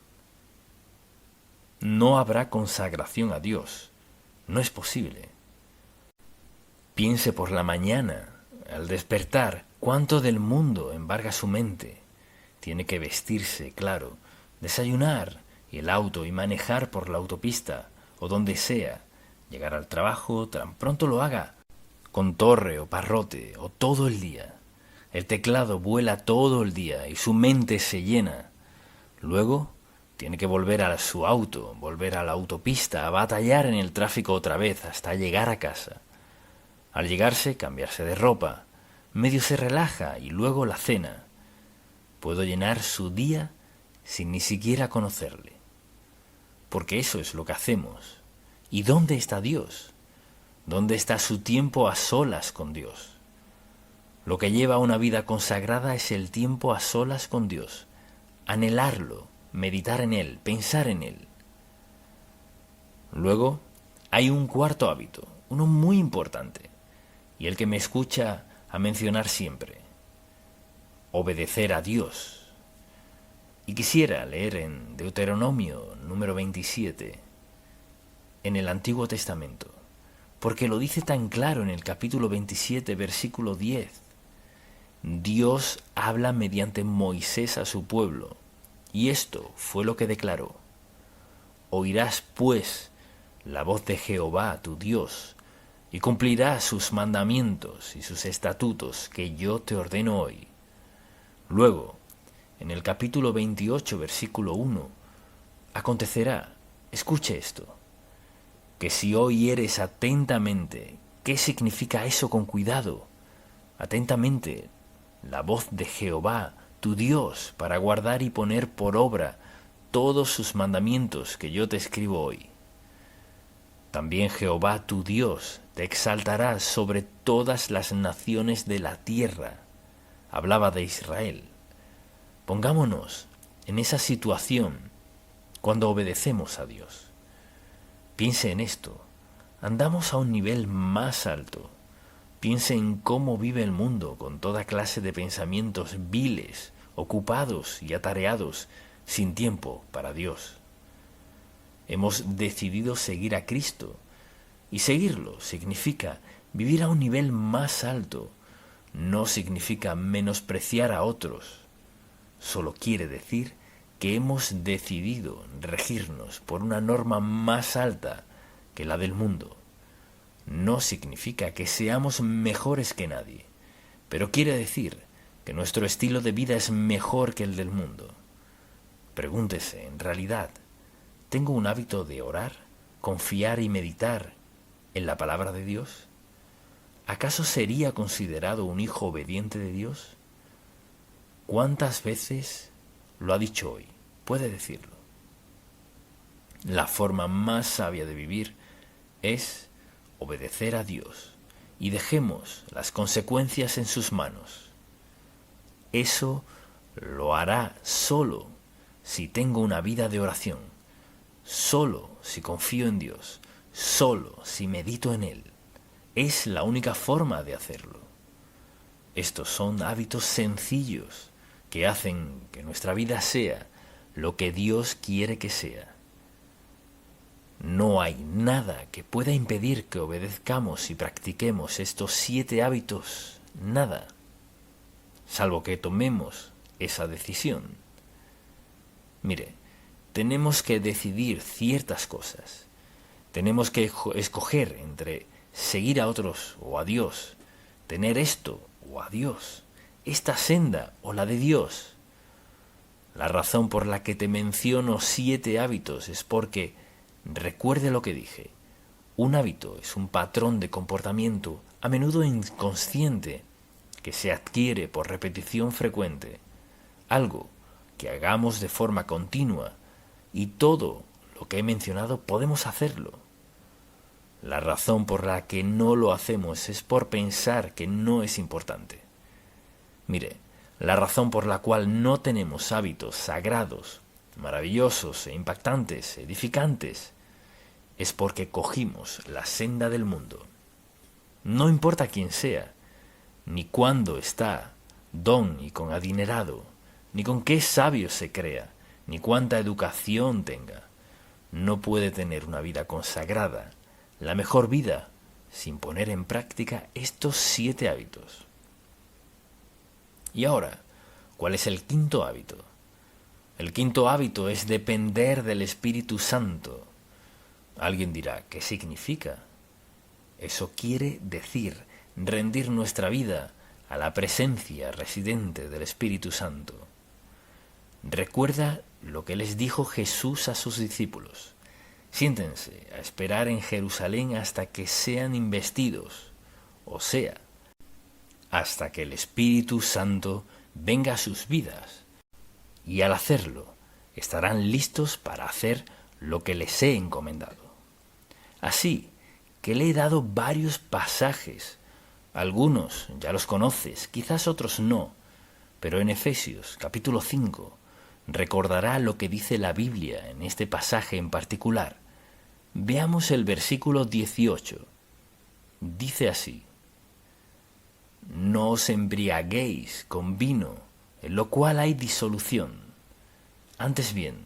No habrá consagración a Dios, no es posible. Piense por la mañana, al despertar, cuánto del mundo embarga su mente. Tiene que vestirse, claro, desayunar y el auto y manejar por la autopista o donde sea, llegar al trabajo tan pronto lo haga, con torre o parrote o todo el día. El teclado vuela todo el día y su mente se llena. Luego tiene que volver a su auto, volver a la autopista, a batallar en el tráfico otra vez hasta llegar a casa. Al llegarse, cambiarse de ropa, medio se relaja y luego la cena. Puedo llenar su día sin ni siquiera conocerle. Porque eso es lo que hacemos. ¿Y dónde está Dios? ¿Dónde está su tiempo a solas con Dios? Lo que lleva a una vida consagrada es el tiempo a solas con Dios, anhelarlo, meditar en Él, pensar en Él. Luego hay un cuarto hábito, uno muy importante, y el que me escucha a mencionar siempre: obedecer a Dios. Y quisiera leer en Deuteronomio número 27, en el Antiguo Testamento, porque lo dice tan claro en el capítulo 27, versículo 10. Dios habla mediante Moisés a su pueblo, y esto fue lo que declaró: oirás pues la voz de Jehová tu Dios, y cumplirás sus mandamientos y sus estatutos que yo te ordeno hoy. Luego, en el capítulo 28, versículo 1, acontecerá, escuche esto, que si oyeres atentamente, ¿qué significa eso con cuidado? Atentamente, la voz de Jehová, tu Dios, para guardar y poner por obra todos sus mandamientos que yo te escribo hoy. También Jehová, tu Dios, te exaltará sobre todas las naciones de la tierra. Hablaba de Israel. Pongámonos en esa situación cuando obedecemos a Dios. Piense en esto. Andamos a un nivel más alto. Piense en cómo vive el mundo con toda clase de pensamientos viles, ocupados y atareados, sin tiempo para Dios. Hemos decidido seguir a Cristo, y seguirlo significa vivir a un nivel más alto. No significa menospreciar a otros. Solo quiere decir que hemos decidido regirnos por una norma más alta que la del mundo. No significa que seamos mejores que nadie, pero quiere decir que nuestro estilo de vida es mejor que el del mundo. Pregúntese, en realidad, ¿tengo un hábito de orar, confiar y meditar en la palabra de Dios? ¿Acaso sería considerado un hijo obediente de Dios? ¿Cuántas veces lo ha dicho hoy? Puede decirlo. La forma más sabia de vivir es obedecer a Dios y dejemos las consecuencias en sus manos. Eso lo hará solo si tengo una vida de oración, solo si confío en Dios, solo si medito en Él. Es la única forma de hacerlo. Estos son hábitos sencillos que hacen que nuestra vida sea lo que Dios quiere que sea. No hay nada que pueda impedir que obedezcamos y practiquemos estos 7 hábitos, nada, salvo que tomemos esa decisión. Mire, tenemos que decidir ciertas cosas. Tenemos que escoger entre seguir a otros o a Dios, tener esto o a Dios, esta senda o la de Dios. La razón por la que te menciono 7 hábitos es porque, recuerde lo que dije, un hábito es un patrón de comportamiento a menudo inconsciente que se adquiere por repetición frecuente, algo que hagamos de forma continua, y todo lo que he mencionado podemos hacerlo. La razón por la que no lo hacemos es por pensar que no es importante. Mire, la razón por la cual no tenemos hábitos sagrados, maravillosos e impactantes, edificantes, es porque cogimos la senda del mundo. No importa quién sea, ni cuándo está, don y con adinerado, ni con qué sabio se crea, ni cuánta educación tenga, no puede tener una vida consagrada, la mejor vida, sin poner en práctica estos 7 hábitos. Y ahora, ¿cuál es el 5.º hábito? El 5.º hábito es depender del Espíritu Santo. Alguien dirá, ¿qué significa? Eso quiere decir rendir nuestra vida a la presencia residente del Espíritu Santo. Recuerda lo que les dijo Jesús a sus discípulos. Siéntense a esperar en Jerusalén hasta que sean investidos, o sea, hasta que el Espíritu Santo venga a sus vidas. Y al hacerlo, estarán listos para hacer lo que les he encomendado. Así que le he dado varios pasajes. Algunos ya los conoces, quizás otros no, pero en Efesios capítulo 5 recordará lo que dice la Biblia en este pasaje en particular. Veamos el versículo 18. Dice así: No os embriaguéis con vino, en lo cual hay disolución. Antes bien,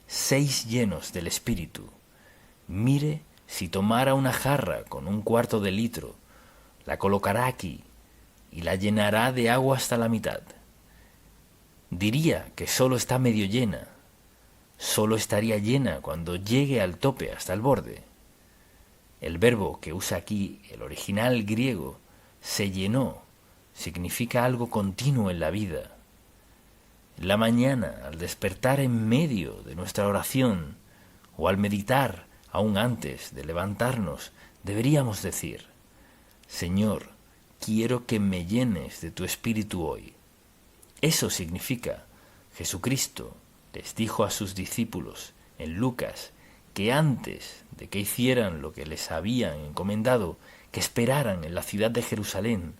séis llenos del Espíritu. Mire, si tomara una jarra con 1/4 de litro, la colocará aquí y la llenará de agua hasta la mitad. Diría que solo está medio llena. Solo estaría llena cuando llegue al tope hasta el borde. El verbo que usa aquí el original griego, se llenó, significa algo continuo en la vida. En la mañana, al despertar en medio de nuestra oración, o al meditar aún antes de levantarnos, deberíamos decir: Señor, quiero que me llenes de tu Espíritu hoy. Eso significa, Jesucristo les dijo a sus discípulos en Lucas que antes de que hicieran lo que les habían encomendado, que esperaran en la ciudad de Jerusalén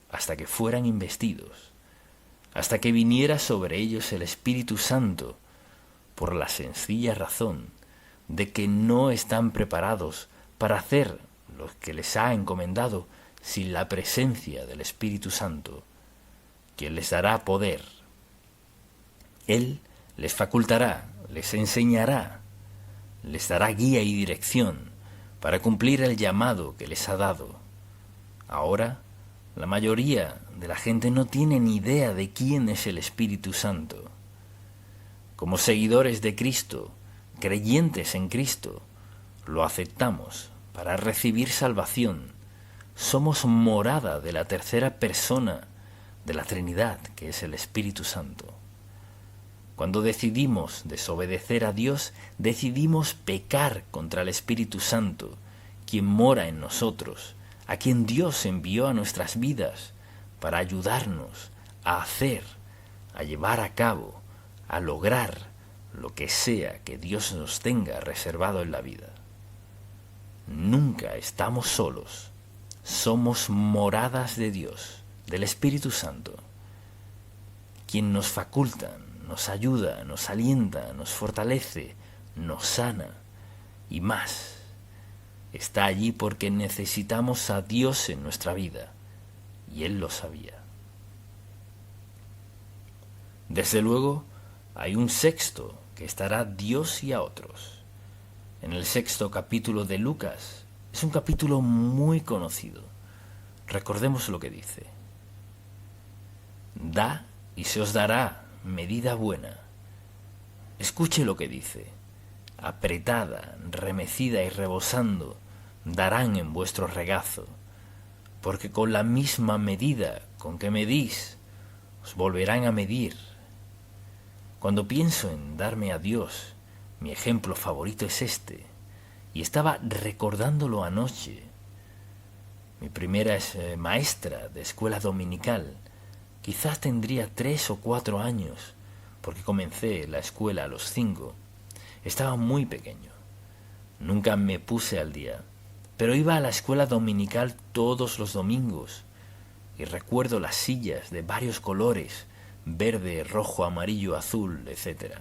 hasta que fueran investidos, hasta que viniera sobre ellos el Espíritu Santo, por la sencilla razón de que no están preparados para hacer lo que les ha encomendado sin la presencia del Espíritu Santo, quien les dará poder. Él les facultará, les enseñará, les dará guía y dirección para cumplir el llamado que les ha dado. Ahora, la mayoría de la gente no tiene ni idea de quién es el Espíritu Santo. Como seguidores de Cristo, creyentes en Cristo, lo aceptamos para recibir salvación. Somos morada de la tercera persona de la Trinidad, que es el Espíritu Santo. Cuando decidimos desobedecer a Dios, decidimos pecar contra el Espíritu Santo, quien mora en nosotros, a quien Dios envió a nuestras vidas para ayudarnos a hacer, a llevar a cabo, a lograr lo que sea que Dios nos tenga reservado en la vida. Nunca estamos solos, somos moradas de Dios, del Espíritu Santo, quien nos faculta, nos ayuda, nos alienta, nos fortalece, nos sana y más. Está allí porque necesitamos a Dios en nuestra vida, y Él lo sabía. Desde luego, hay un sexto que estará Dios y a otros. En el 6º capítulo de Lucas, es un capítulo muy conocido. Recordemos lo que dice. Da y se os dará medida buena. Escuche lo que dice. Apretada, remecida y rebosando, darán en vuestro regazo, porque con la misma medida con que medís, os volverán a medir. Cuando pienso en darme a Dios, mi ejemplo favorito es este, y estaba recordándolo anoche. Mi primera maestra de escuela dominical. Quizás tendría 3 o 4 años, porque comencé la escuela a los 5. Estaba muy pequeño. Nunca me puse al día, pero iba a la escuela dominical todos los domingos, y recuerdo las sillas de varios colores, verde, rojo, amarillo, azul, etc.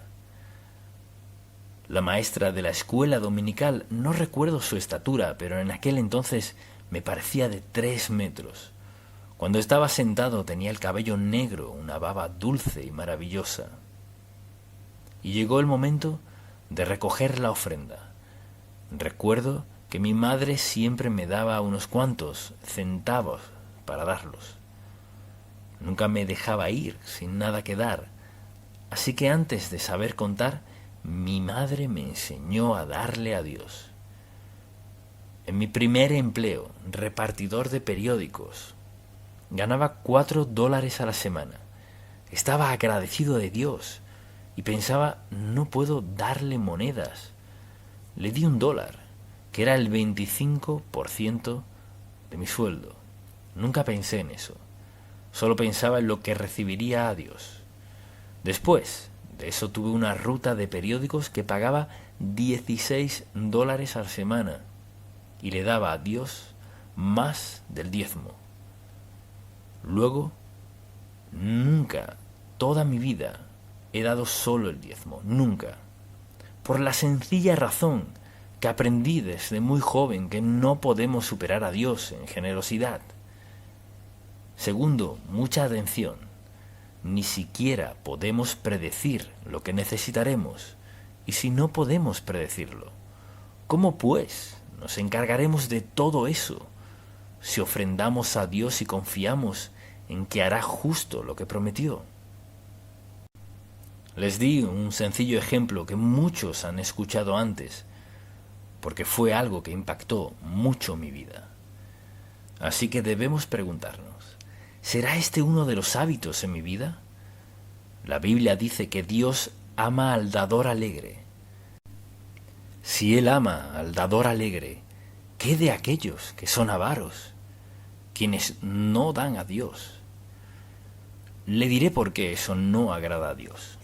La maestra de la escuela dominical, no recuerdo su estatura, pero en aquel entonces me parecía de 3 metros. Cuando estaba sentado tenía el cabello negro, una baba dulce y maravillosa. Y llegó el momento de recoger la ofrenda. Recuerdo que mi madre siempre me daba unos cuantos centavos para darlos. Nunca me dejaba ir sin nada que dar, así que antes de saber contar, mi madre me enseñó a darle a Dios. En mi primer empleo, repartidor de periódicos, ganaba $4 a la semana. Estaba agradecido de Dios y pensaba, no puedo darle monedas. Le di $1, que era el 25% de mi sueldo. Nunca pensé en eso. Solo pensaba en lo que recibiría a Dios. Después de eso tuve una ruta de periódicos que pagaba $16 a la semana y le daba a Dios más del diezmo. Luego, nunca, toda mi vida, he dado solo el diezmo, nunca. Por la sencilla razón que aprendí desde muy joven que no podemos superar a Dios en generosidad. Segundo, mucha atención. Ni siquiera podemos predecir lo que necesitaremos. Y si no podemos predecirlo, ¿cómo pues nos encargaremos de todo eso si ofrendamos a Dios y confiamos en que hará justo lo que prometió? Les di un sencillo ejemplo que muchos han escuchado antes, porque fue algo que impactó mucho mi vida. Así que debemos preguntarnos, ¿será este uno de los hábitos en mi vida? La Biblia dice que Dios ama al dador alegre. Si Él ama al dador alegre, ¿qué de aquellos que son avaros, quienes no dan a Dios? Le diré por qué eso no agrada a Dios.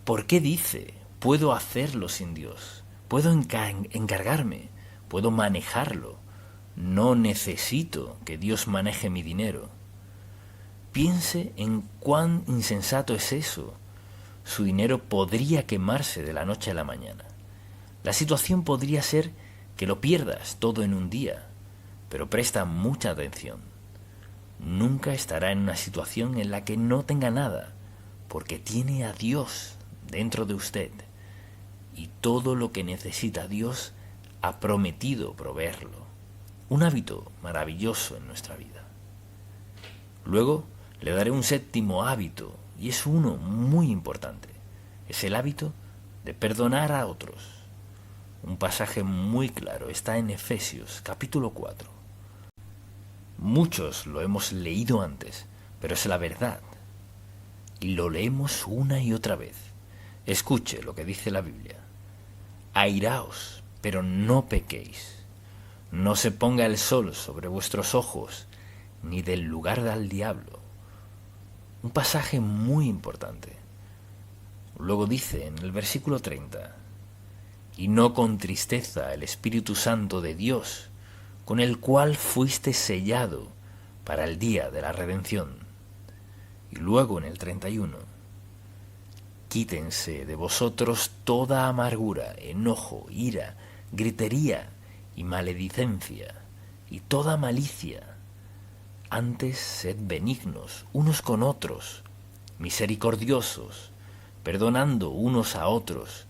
¿Por qué dice, puedo hacerlo sin Dios? Puedo encargarme, puedo manejarlo. No necesito que Dios maneje mi dinero. Piense en cuán insensato es eso. Su dinero podría quemarse de la noche a la mañana. La situación podría ser que lo pierdas todo en un día, pero presta mucha atención. Nunca estará en una situación en la que no tenga nada, porque tiene a Dios dentro de usted y todo lo que necesita Dios ha prometido proveerlo. Un hábito maravilloso en nuestra vida. Luego le daré un séptimo hábito, y es uno muy importante. Es el hábito de perdonar a otros. Un pasaje muy claro está en Efesios capítulo 4. Muchos lo hemos leído antes, pero es la verdad. Y lo leemos una y otra vez. Escuche lo que dice la Biblia. Airaos, pero no pequéis. No se ponga el sol sobre vuestros ojos, ni del lugar del diablo. Un pasaje muy importante. Luego dice en el versículo 30, y no con tristeza el Espíritu Santo de Dios, con el cual fuiste sellado para el día de la redención. Y luego en el 31, quítense de vosotros toda amargura, enojo, ira, gritería y maledicencia, y toda malicia. Antes sed benignos unos con otros, misericordiosos, perdonando unos a otros,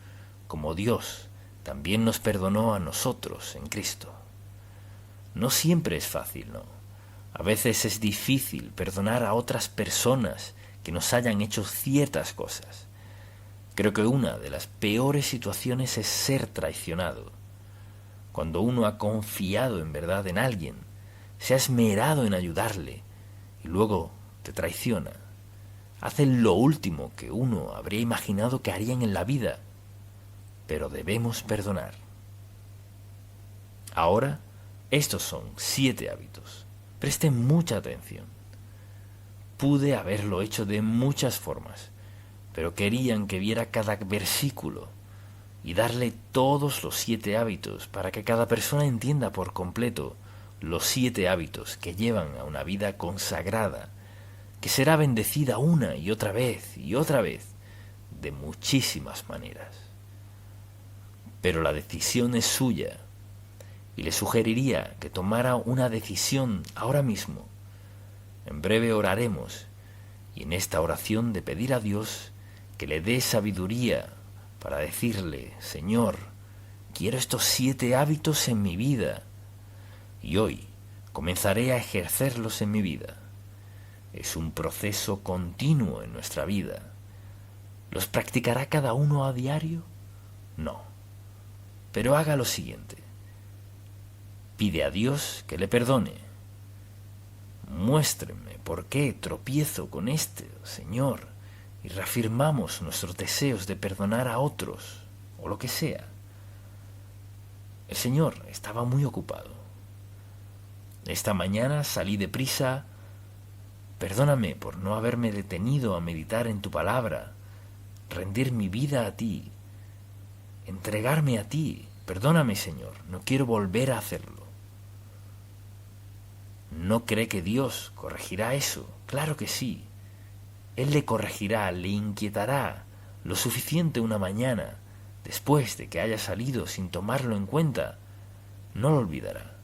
como Dios también nos perdonó a nosotros en Cristo. No siempre es fácil, ¿no? A veces es difícil perdonar a otras personas que nos hayan hecho ciertas cosas. Creo que una de las peores situaciones es ser traicionado. Cuando uno ha confiado en verdad en alguien, se ha esmerado en ayudarle y luego te traiciona. Hacen lo último que uno habría imaginado que harían en la vida, pero debemos perdonar. Ahora, estos son 7 hábitos. Presten mucha atención. Pude haberlo hecho de muchas formas, pero querían que viera cada versículo y darle todos los 7 hábitos para que cada persona entienda por completo los 7 hábitos que llevan a una vida consagrada, que será bendecida una y otra vez, de muchísimas maneras. Pero la decisión es suya, y le sugeriría que tomara una decisión ahora mismo. En breve oraremos, y en esta oración de pedir a Dios que le dé sabiduría para decirle, Señor, quiero estos 7 hábitos en mi vida, y hoy comenzaré a ejercerlos en mi vida. Es un proceso continuo en nuestra vida. ¿Los practicará cada uno a diario? No. Pero haga lo siguiente. Pide a Dios que le perdone. Muéstreme por qué tropiezo con este, Señor, y reafirmamos nuestros deseos de perdonar a otros, o lo que sea. El Señor estaba muy ocupado. Esta mañana salí deprisa. Perdóname por no haberme detenido a meditar en tu palabra, rendir mi vida a ti, entregarme a ti. Perdóname, Señor, no quiero volver a hacerlo. ¿No cree que Dios corregirá eso? Claro que sí. Él le corregirá, le inquietará lo suficiente una mañana, después de que haya salido sin tomarlo en cuenta. No lo olvidará.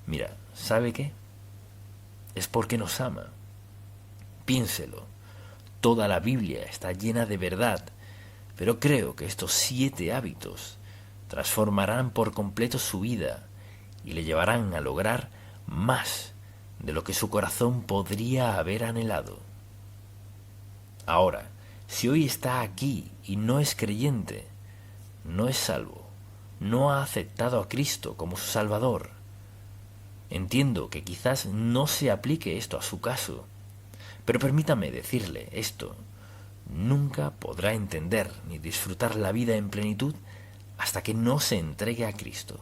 Mira, ¿sabe qué? Es porque nos ama. Piénselo. Toda la Biblia está llena de verdad, pero creo que estos 7 hábitos transformarán por completo su vida y le llevarán a lograr más de lo que su corazón podría haber anhelado. Ahora, si hoy está aquí y no es creyente, no es salvo, no ha aceptado a Cristo como su Salvador, entiendo que quizás no se aplique esto a su caso, pero permítame decirle esto: nunca podrá entender ni disfrutar la vida en plenitud hasta que no se entregue a Cristo,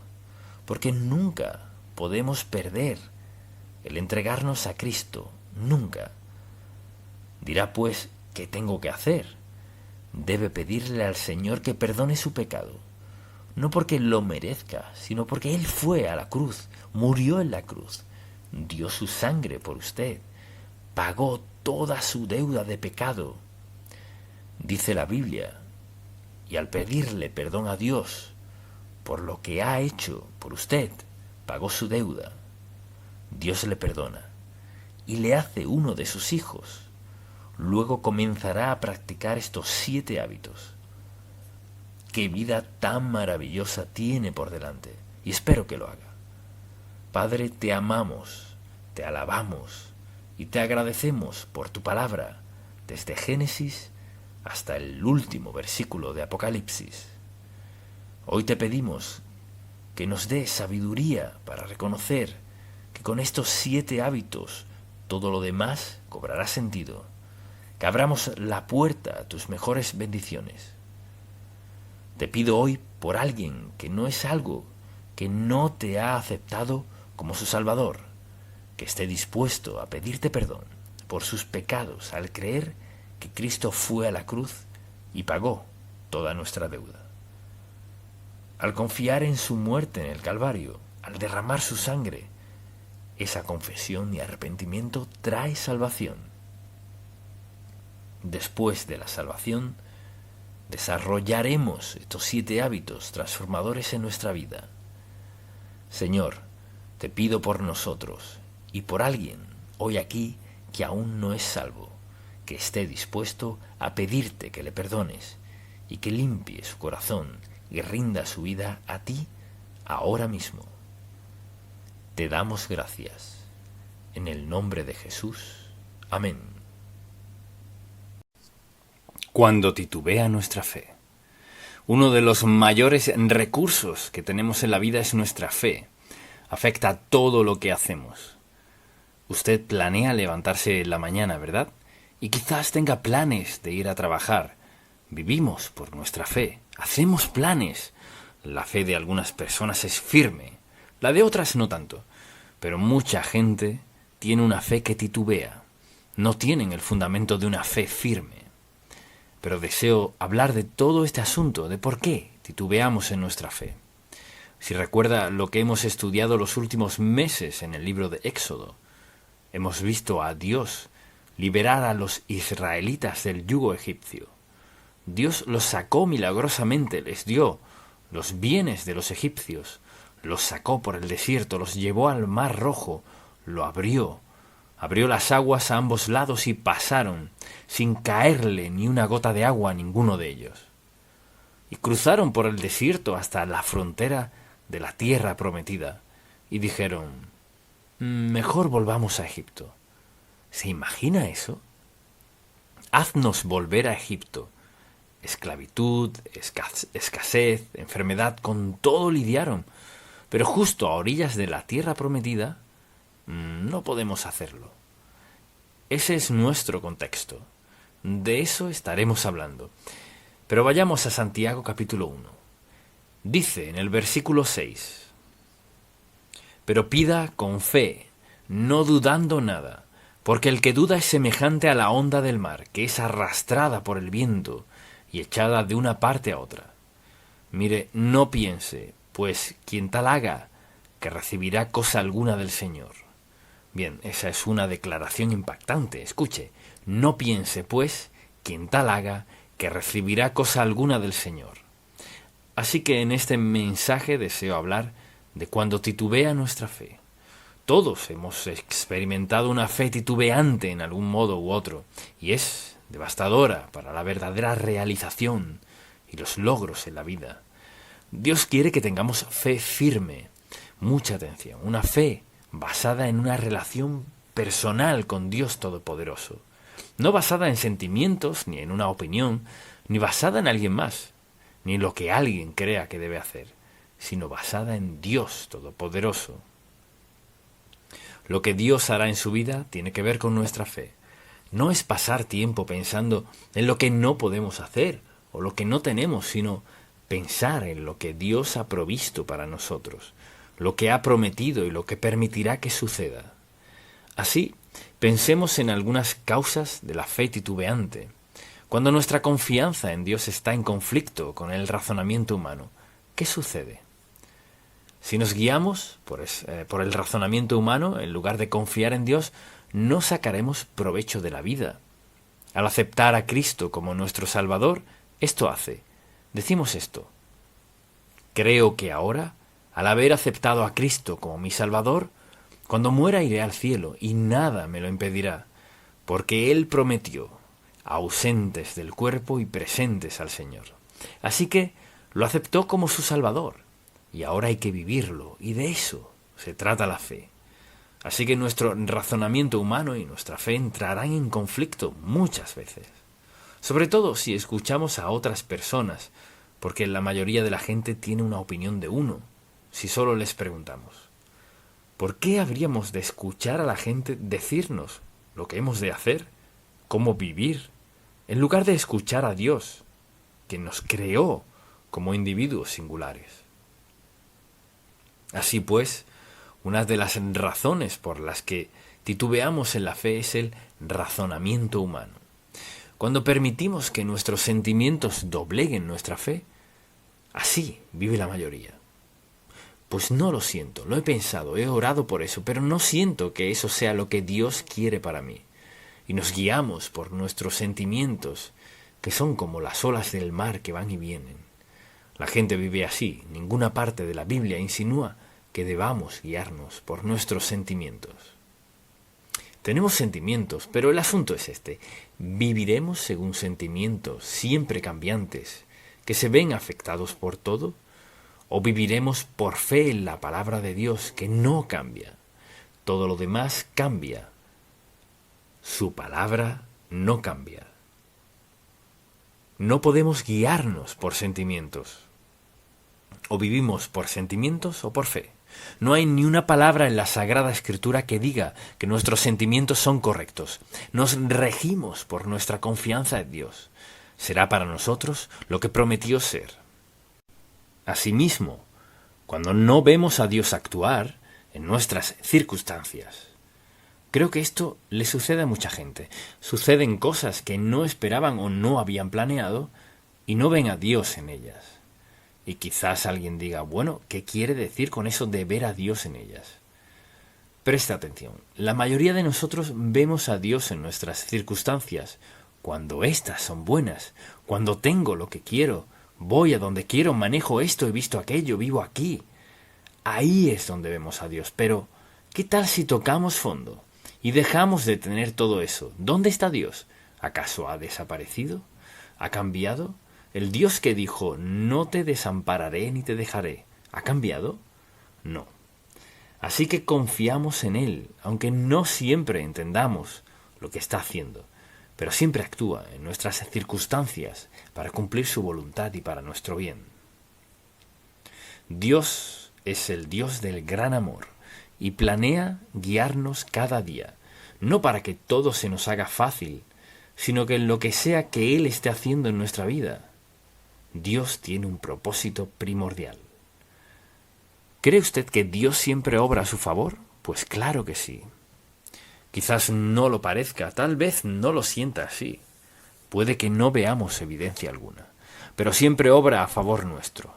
porque nunca podemos perder el entregarnos a Cristo, nunca. Dirá pues, ¿qué tengo que hacer? Debe pedirle al Señor que perdone su pecado, no porque lo merezca, sino porque Él fue a la cruz, murió en la cruz, dio su sangre por usted, pagó toda su deuda de pecado. Dice la Biblia, y al pedirle perdón a Dios por lo que ha hecho por usted, pagó su deuda. Dios le perdona y le hace uno de sus hijos. Luego comenzará a practicar estos 7 hábitos. qué vida tan maravillosa tiene por delante, y espero que lo haga. Padre, te amamos, te alabamos y te agradecemos por tu palabra, desde Génesis hasta el último versículo de Apocalipsis. Hoy te pedimos que nos des sabiduría para reconocer que con estos 7 hábitos todo lo demás cobrará sentido, que abramos la puerta a tus mejores bendiciones. Te pido hoy por alguien que no es algo, que no te ha aceptado como su Salvador, que esté dispuesto a pedirte perdón por sus pecados al creer que Cristo fue a la cruz y pagó toda nuestra deuda. Al confiar en su muerte en el Calvario, al derramar su sangre, esa confesión y arrepentimiento trae salvación. Después de la salvación, desarrollaremos estos 7 hábitos transformadores en nuestra vida. Señor, te pido por nosotros y por alguien hoy aquí que aún no es salvo, que esté dispuesto a pedirte que le perdones y que limpie su corazón y rinda su vida a ti ahora mismo. Te damos gracias. En el nombre de Jesús. Amén. Cuando titubea nuestra fe. Uno de los mayores recursos que tenemos en la vida es nuestra fe. Afecta todo lo que hacemos. Usted planea levantarse en la mañana, ¿verdad? Y quizás tenga planes de ir a trabajar. Vivimos por nuestra fe. Hacemos planes. La fe de algunas personas es firme. La de otras no tanto. Pero mucha gente tiene una fe que titubea. No tienen el fundamento de una fe firme. Pero deseo hablar de todo este asunto, de por qué titubeamos en nuestra fe. Si recuerda lo que hemos estudiado los últimos meses en el libro de Éxodo, hemos visto a Dios liberar a los israelitas del yugo egipcio. Dios los sacó milagrosamente, les dio los bienes de los egipcios, los sacó por el desierto, los llevó al Mar Rojo, lo abrió las aguas a ambos lados y pasaron, sin caerle ni una gota de agua a ninguno de ellos. Y cruzaron por el desierto hasta la frontera de la tierra prometida, y dijeron, mejor volvamos a Egipto. ¿Se imagina eso? Haznos volver a Egipto. Esclavitud, escasez, enfermedad, con todo lidiaron, pero justo a orillas de la tierra prometida, no podemos hacerlo. Ese es nuestro contexto. De eso estaremos hablando. Pero vayamos a Santiago capítulo 1. Dice en el versículo 6, pero pida con fe, no dudando nada, porque el que duda es semejante a la onda del mar, que es arrastrada por el viento y echada de una parte a otra. Mire, no piense, pues quien tal haga, que recibirá cosa alguna del Señor. Bien, esa es una declaración impactante. Escuche, no piense, pues, quien tal haga, que recibirá cosa alguna del Señor. Así que en este mensaje deseo hablar de cuando titubea nuestra fe. Todos hemos experimentado una fe titubeante en algún modo u otro, y es devastadora para la verdadera realización y los logros en la vida. Dios quiere que tengamos fe firme, mucha atención, una fe basada en una relación personal con Dios Todopoderoso, no basada en sentimientos, ni en una opinión, ni basada en alguien más, ni en lo que alguien crea que debe hacer, sino basada en Dios Todopoderoso. Lo que Dios hará en su vida tiene que ver con nuestra fe. No es pasar tiempo pensando en lo que no podemos hacer o lo que no tenemos, sino pensar en lo que Dios ha provisto para nosotros, lo que ha prometido y lo que permitirá que suceda. Así, pensemos en algunas causas de la fe titubeante. Cuando nuestra confianza en Dios está en conflicto con el razonamiento humano, ¿qué sucede? Si nos guiamos por el razonamiento humano, en lugar de confiar en Dios, no sacaremos provecho de la vida. Al aceptar a Cristo como nuestro Salvador, esto hace. Decimos esto: creo que ahora, al haber aceptado a Cristo como mi Salvador, cuando muera iré al cielo y nada me lo impedirá, porque Él prometió, ausentes del cuerpo y presentes al Señor. Así que Lo aceptó como su Salvador, y ahora hay que vivirlo, y de eso se trata la fe. Así que nuestro razonamiento humano y nuestra fe entrarán en conflicto muchas veces. Sobre todo si escuchamos a otras personas, porque la mayoría de la gente tiene una opinión de uno, si solo les preguntamos. ¿Por qué habríamos de escuchar a la gente decirnos lo que hemos de hacer, cómo vivir, en lugar de escuchar a Dios, que nos creó como individuos singulares? Así pues, una de las razones por las que titubeamos en la fe es el razonamiento humano. Cuando permitimos que nuestros sentimientos dobleguen nuestra fe, así vive la mayoría. Pues no lo siento, lo he pensado, he orado por eso, pero no siento que eso sea lo que Dios quiere para mí. Y nos guiamos por nuestros sentimientos, que son como las olas del mar que van y vienen. La gente vive así, ninguna parte de la Biblia insinúa que debamos guiarnos por nuestros sentimientos. Tenemos sentimientos, pero el asunto es este. ¿Viviremos según sentimientos siempre cambiantes, que se ven afectados por todo? ¿O viviremos por fe en la palabra de Dios, que no cambia? Todo lo demás cambia. Su palabra no cambia. No podemos guiarnos por sentimientos. O vivimos por sentimientos o por fe. No hay ni una palabra en la Sagrada Escritura que diga que nuestros sentimientos son correctos. Nos regimos por nuestra confianza en Dios. Será para nosotros lo que prometió ser. Asimismo, cuando no vemos a Dios actuar en nuestras circunstancias, creo que esto le sucede a mucha gente. Suceden cosas que no esperaban o no habían planeado y no ven a Dios en ellas. Y quizás alguien diga, bueno, ¿qué quiere decir con eso de ver a Dios en ellas? Presta atención, la mayoría de nosotros vemos a Dios en nuestras circunstancias, cuando éstas son buenas, cuando tengo lo que quiero, voy a donde quiero, manejo esto, he visto aquello, vivo aquí. Ahí es donde vemos a Dios, pero ¿qué tal si tocamos fondo y dejamos de tener todo eso? ¿Dónde está Dios? ¿Acaso ha desaparecido? ¿Ha cambiado? ¿El Dios que dijo, no te desampararé ni te dejaré, ha cambiado? No. Así que confiamos en Él, aunque no siempre entendamos lo que está haciendo, pero siempre actúa en nuestras circunstancias para cumplir su voluntad y para nuestro bien. Dios es el Dios del gran amor y planea guiarnos cada día, no para que todo se nos haga fácil, sino que en lo que sea que Él esté haciendo en nuestra vida, Dios tiene un propósito primordial. ¿Cree usted que Dios siempre obra a su favor? Pues claro que sí. Quizás no lo parezca, tal vez no lo sienta así. Puede que no veamos evidencia alguna, pero siempre obra a favor nuestro.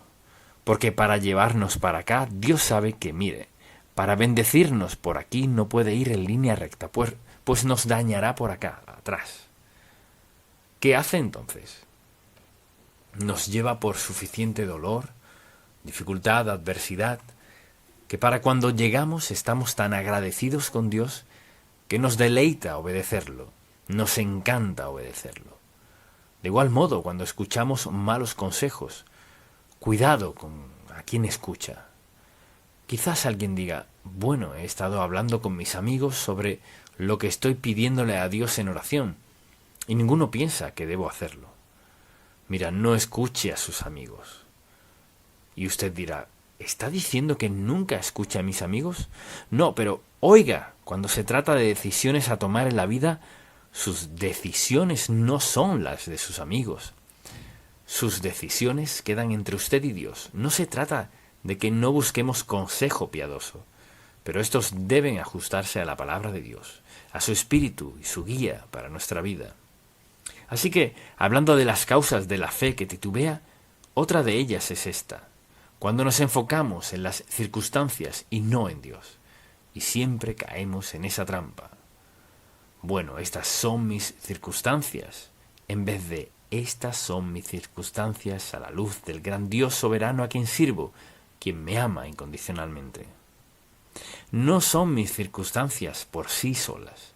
Porque para llevarnos para acá, Dios sabe que, mire, para bendecirnos por aquí no puede ir en línea recta, pues nos dañará por acá, atrás. ¿Qué hace entonces? Nos lleva por suficiente dolor, dificultad, adversidad, que para cuando llegamos estamos tan agradecidos con Dios que nos deleita obedecerlo, nos encanta obedecerlo. De igual modo, cuando escuchamos malos consejos, cuidado con a quién escucha. Quizás alguien diga, bueno, he estado hablando con mis amigos sobre lo que estoy pidiéndole a Dios en oración, y ninguno piensa que debo hacerlo. Mira, no escuche a sus amigos. Y usted dirá, ¿está diciendo que nunca escuche a mis amigos? No, pero oiga, cuando se trata de decisiones a tomar en la vida, sus decisiones no son las de sus amigos. Sus decisiones quedan entre usted y Dios. No se trata de que no busquemos consejo piadoso, pero estos deben ajustarse a la palabra de Dios, a su espíritu y su guía para nuestra vida. Así que, hablando de las causas de la fe que titubea, otra de ellas es esta: cuando nos enfocamos en las circunstancias y no en Dios, y siempre caemos en esa trampa. Bueno, estas son mis circunstancias, en vez de estas son mis circunstancias a la luz del gran Dios soberano a quien sirvo, quien me ama incondicionalmente. No son mis circunstancias por sí solas,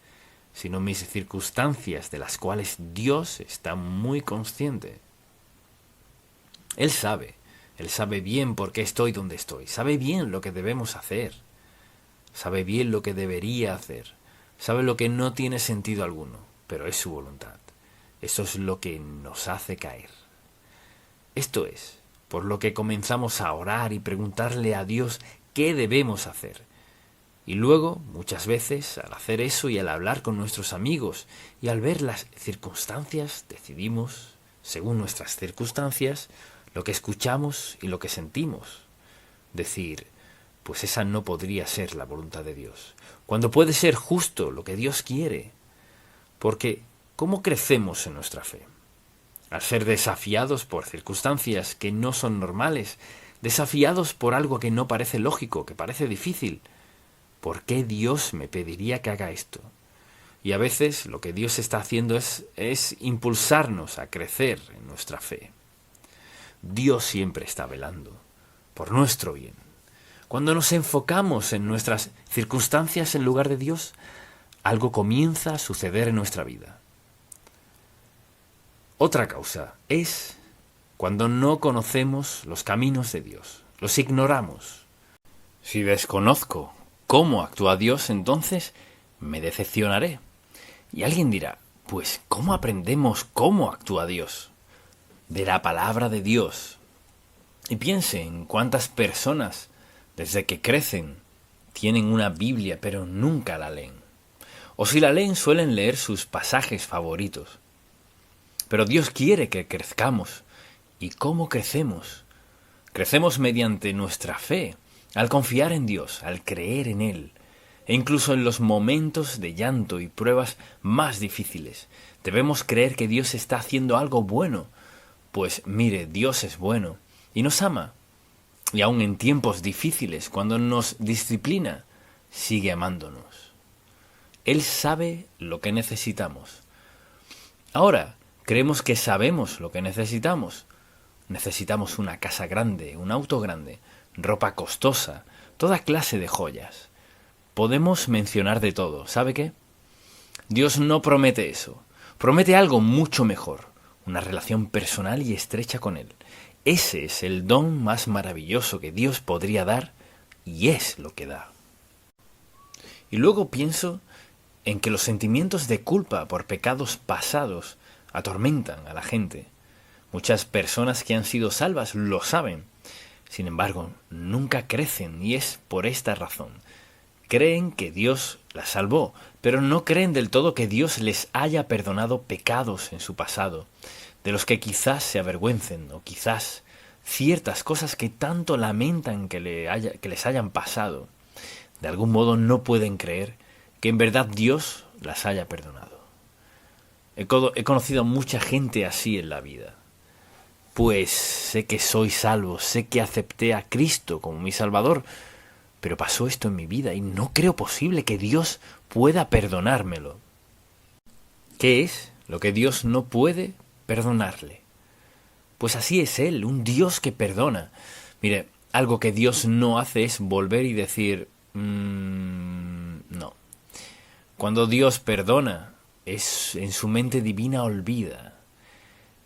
sino mis circunstancias de las cuales Dios está muy consciente. Él sabe Él sabe bien por qué estoy donde estoy, sabe bien lo que debemos hacer, sabe bien lo que debería hacer, sabe lo que no tiene sentido alguno, pero es su voluntad. Eso es lo que nos hace caer. Esto es por lo que comenzamos a orar y preguntarle a Dios qué debemos hacer. Y luego, muchas veces, al hacer eso y al hablar con nuestros amigos y al ver las circunstancias, decidimos, según nuestras circunstancias, lo que escuchamos y lo que sentimos. Decir, pues esa no podría ser la voluntad de Dios, cuando puede ser justo lo que Dios quiere. Porque, ¿cómo crecemos en nuestra fe? Al ser desafiados por circunstancias que no son normales, desafiados por algo que no parece lógico, que parece difícil. ¿Por qué Dios me pediría que haga esto? Y a veces lo que Dios está haciendo es impulsarnos a crecer en nuestra fe. Dios siempre está velando por nuestro bien. Cuando nos enfocamos en nuestras circunstancias en lugar de Dios, algo comienza a suceder en nuestra vida. Otra causa es cuando no conocemos los caminos de Dios, los ignoramos. Si desconozco cómo actúa Dios, entonces me decepcionaré. Y alguien dirá, pues ¿cómo aprendemos cómo actúa Dios? De la palabra de Dios. Y piense en cuántas personas, desde que crecen, tienen una Biblia pero nunca la leen. O si la leen suelen leer sus pasajes favoritos. Pero Dios quiere que crezcamos. ¿Y cómo crecemos? Crecemos mediante nuestra fe, al confiar en Dios, al creer en Él, e incluso en los momentos de llanto y pruebas más difíciles. Debemos creer que Dios está haciendo algo bueno, pues mire, Dios es bueno y nos ama. Y aun en tiempos difíciles, cuando nos disciplina, sigue amándonos. Él sabe lo que necesitamos. Ahora, creemos que sabemos lo que necesitamos. Necesitamos una casa grande, un auto grande, ropa costosa, toda clase de joyas. Podemos mencionar de todo, ¿sabe qué? Dios no promete eso. Promete algo mucho mejor, una relación personal y estrecha con Él. Ese es el don más maravilloso que Dios podría dar y es lo que da. Y luego pienso en que los sentimientos de culpa por pecados pasados atormentan a la gente. Muchas personas que han sido salvas lo saben. Sin embargo, nunca crecen y es por esta razón. Creen que Dios las salvó, pero no creen del todo que Dios les haya perdonado pecados en su pasado, de los que quizás se avergüencen o quizás ciertas cosas que tanto lamentan que les hayan pasado. De algún modo no pueden creer que en verdad Dios las haya perdonado. He conocido a mucha gente así en la vida. Pues sé que soy salvo, sé que acepté a Cristo como mi Salvador, pero pasó esto en mi vida y no creo posible que Dios pueda perdonármelo. ¿Qué es lo que Dios no puede perdonarle? Pues así es Él, un Dios que perdona. Mire, algo que Dios no hace es volver y decir, no. Cuando Dios perdona, es en su mente divina olvida.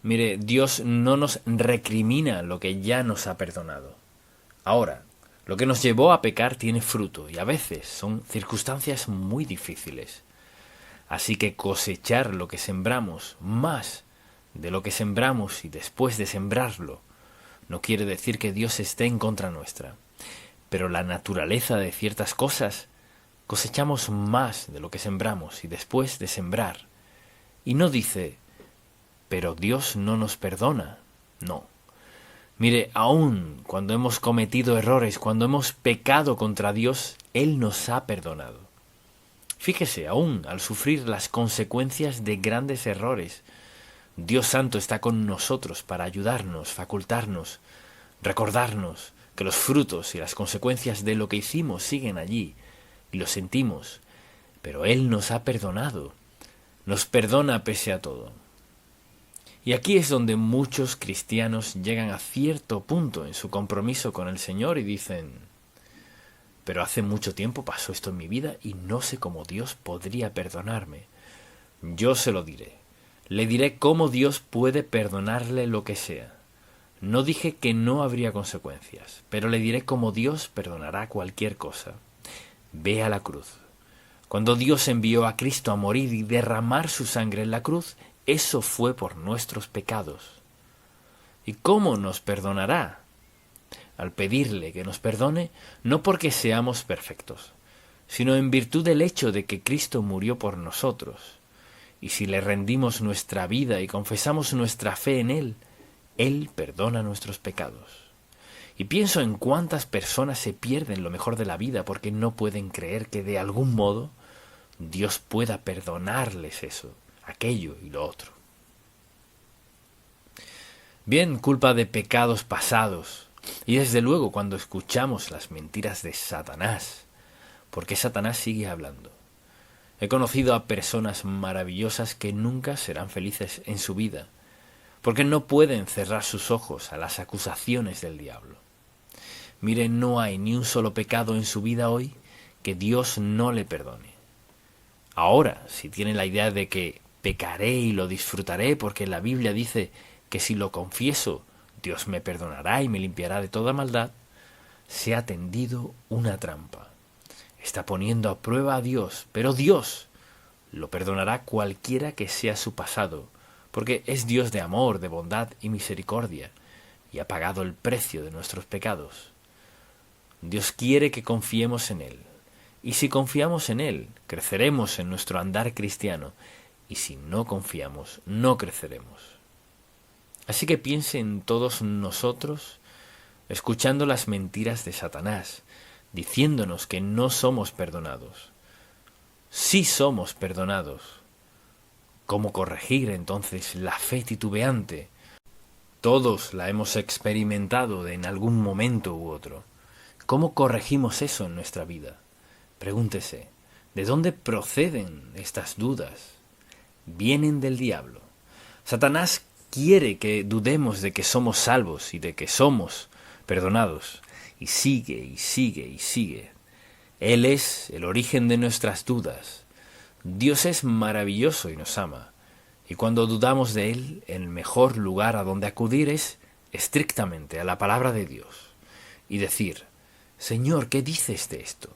Mire, Dios no nos recrimina lo que ya nos ha perdonado. Ahora, lo que nos llevó a pecar tiene fruto y a veces son circunstancias muy difíciles. Así que cosechar lo que sembramos, más de lo que sembramos y después de sembrarlo, no quiere decir que Dios esté en contra nuestra. Pero la naturaleza de ciertas cosas, cosechamos más de lo que sembramos y después de sembrar. Y no dice, pero Dios no nos perdona. No. Mire, aun cuando hemos cometido errores, cuando hemos pecado contra Dios, Él nos ha perdonado. Fíjese, aun al sufrir las consecuencias de grandes errores, Dios Santo está con nosotros para ayudarnos, facultarnos, recordarnos que los frutos y las consecuencias de lo que hicimos siguen allí, y lo sentimos, pero Él nos ha perdonado, nos perdona pese a todo. Y aquí es donde muchos cristianos llegan a cierto punto en su compromiso con el Señor y dicen, pero hace mucho tiempo pasó esto en mi vida y no sé cómo Dios podría perdonarme. Yo se lo diré. Le diré cómo Dios puede perdonarle lo que sea. No dije que no habría consecuencias, pero le diré cómo Dios perdonará cualquier cosa. Ve a la cruz. Cuando Dios envió a Cristo a morir y derramar su sangre en la cruz, eso fue por nuestros pecados. ¿Y cómo nos perdonará? Al pedirle que nos perdone, no porque seamos perfectos, sino en virtud del hecho de que Cristo murió por nosotros. Y si le rendimos nuestra vida y confesamos nuestra fe en Él perdona nuestros pecados. Y pienso en cuántas personas se pierden lo mejor de la vida porque no pueden creer que de algún modo Dios pueda perdonarles eso, aquello y lo otro. Bien, culpa de pecados pasados. Y desde luego cuando escuchamos las mentiras de Satanás, porque Satanás sigue hablando. He conocido a personas maravillosas que nunca serán felices en su vida, porque no pueden cerrar sus ojos a las acusaciones del diablo. Mire, no hay ni un solo pecado en su vida hoy que Dios no le perdone. Ahora, si tiene la idea de que pecaré y lo disfrutaré porque la Biblia dice que si lo confieso, Dios me perdonará y me limpiará de toda maldad, se ha tendido una trampa. Está poniendo a prueba a Dios, pero Dios lo perdonará cualquiera que sea su pasado, porque es Dios de amor, de bondad y misericordia, y ha pagado el precio de nuestros pecados. Dios quiere que confiemos en Él, y si confiamos en Él, creceremos en nuestro andar cristiano, y si no confiamos, no creceremos. Así que piense en todos nosotros, escuchando las mentiras de Satanás, diciéndonos que no somos perdonados. Sí somos perdonados. ¿Cómo corregir entonces la fe titubeante? Todos la hemos experimentado en algún momento u otro. ¿Cómo corregimos eso en nuestra vida? Pregúntese, ¿de dónde proceden estas dudas? Vienen del diablo. Satanás quiere que dudemos de que somos salvos y de que somos perdonados. Y sigue, y sigue, y sigue. Él es el origen de nuestras dudas. Dios es maravilloso y nos ama. Y cuando dudamos de Él, el mejor lugar a donde acudir es estrictamente a la palabra de Dios. Y decir, Señor, ¿qué dices de esto?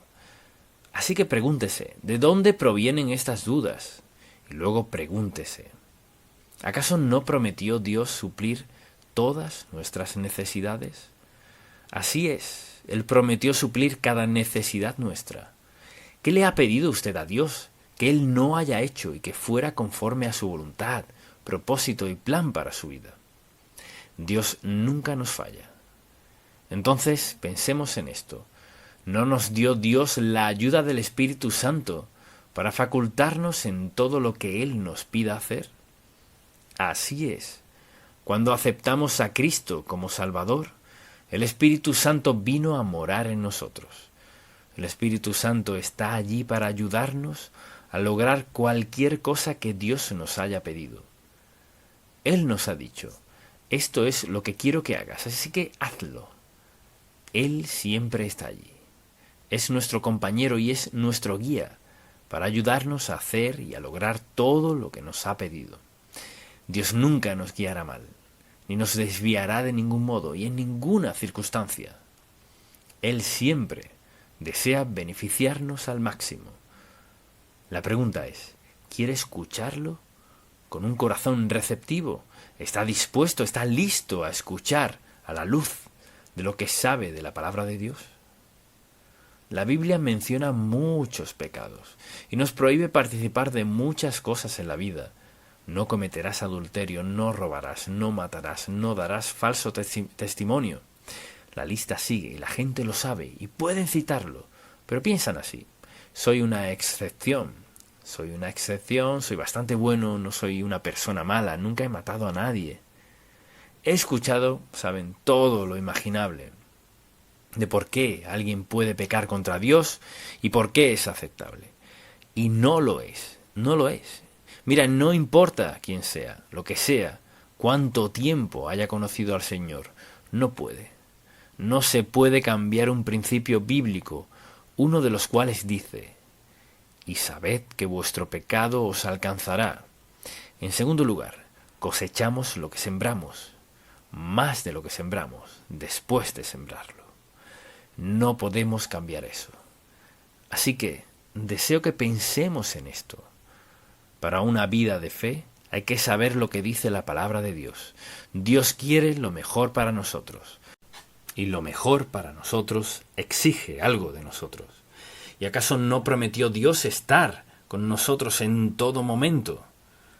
Así que pregúntese, ¿de dónde provienen estas dudas? Y luego pregúntese, ¿acaso no prometió Dios suplir todas nuestras necesidades? Así es, Él prometió suplir cada necesidad nuestra. ¿Qué le ha pedido usted a Dios que Él no haya hecho y que fuera conforme a su voluntad, propósito y plan para su vida? Dios nunca nos falla. Entonces, pensemos en esto. ¿No nos dio Dios la ayuda del Espíritu Santo para facultarnos en todo lo que Él nos pida hacer? Así es. Cuando aceptamos a Cristo como Salvador, el Espíritu Santo vino a morar en nosotros. El Espíritu Santo está allí para ayudarnos a lograr cualquier cosa que Dios nos haya pedido. Él nos ha dicho, esto es lo que quiero que hagas, así que hazlo. Él siempre está allí. Es nuestro compañero y es nuestro guía para ayudarnos a hacer y a lograr todo lo que nos ha pedido. Dios nunca nos guiará mal, ni nos desviará de ningún modo y en ninguna circunstancia. Él siempre desea beneficiarnos al máximo. La pregunta es, ¿quiere escucharlo? ¿Con un corazón receptivo? ¿Está dispuesto, está listo a escuchar a la luz de lo que sabe de la palabra de Dios? La Biblia menciona muchos pecados y nos prohíbe participar de muchas cosas en la vida. No cometerás adulterio, no robarás, no matarás, no darás falso testimonio. La lista sigue y la gente lo sabe y pueden citarlo, pero piensan así. Soy una excepción, soy bastante bueno, no soy una persona mala, nunca he matado a nadie. He escuchado, saben, todo lo imaginable de por qué alguien puede pecar contra Dios y por qué es aceptable. Y no lo es, no lo es. Mira, no importa quién sea, lo que sea, cuánto tiempo haya conocido al Señor, no puede. No se puede cambiar un principio bíblico, uno de los cuales dice, y sabed que vuestro pecado os alcanzará. En segundo lugar, cosechamos lo que sembramos. más de lo que sembramos después de sembrarlo. No podemos cambiar eso. Así que deseo que pensemos en esto. Para una vida de fe hay que saber lo que dice la palabra de Dios. Dios quiere lo mejor para nosotros. Y lo mejor para nosotros exige algo de nosotros. ¿Y acaso no prometió Dios estar con nosotros en todo momento?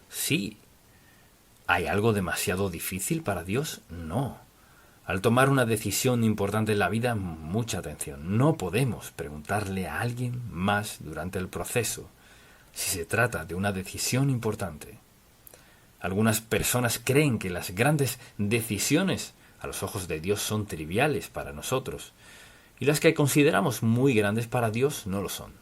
Sí. ¿Hay algo demasiado difícil para Dios? No. Al tomar una decisión importante en la vida, mucha atención. No podemos preguntarle a alguien más durante el proceso si se trata de una decisión importante. Algunas personas creen que las grandes decisiones a los ojos de Dios son triviales para nosotros, y las que consideramos muy grandes para Dios no lo son.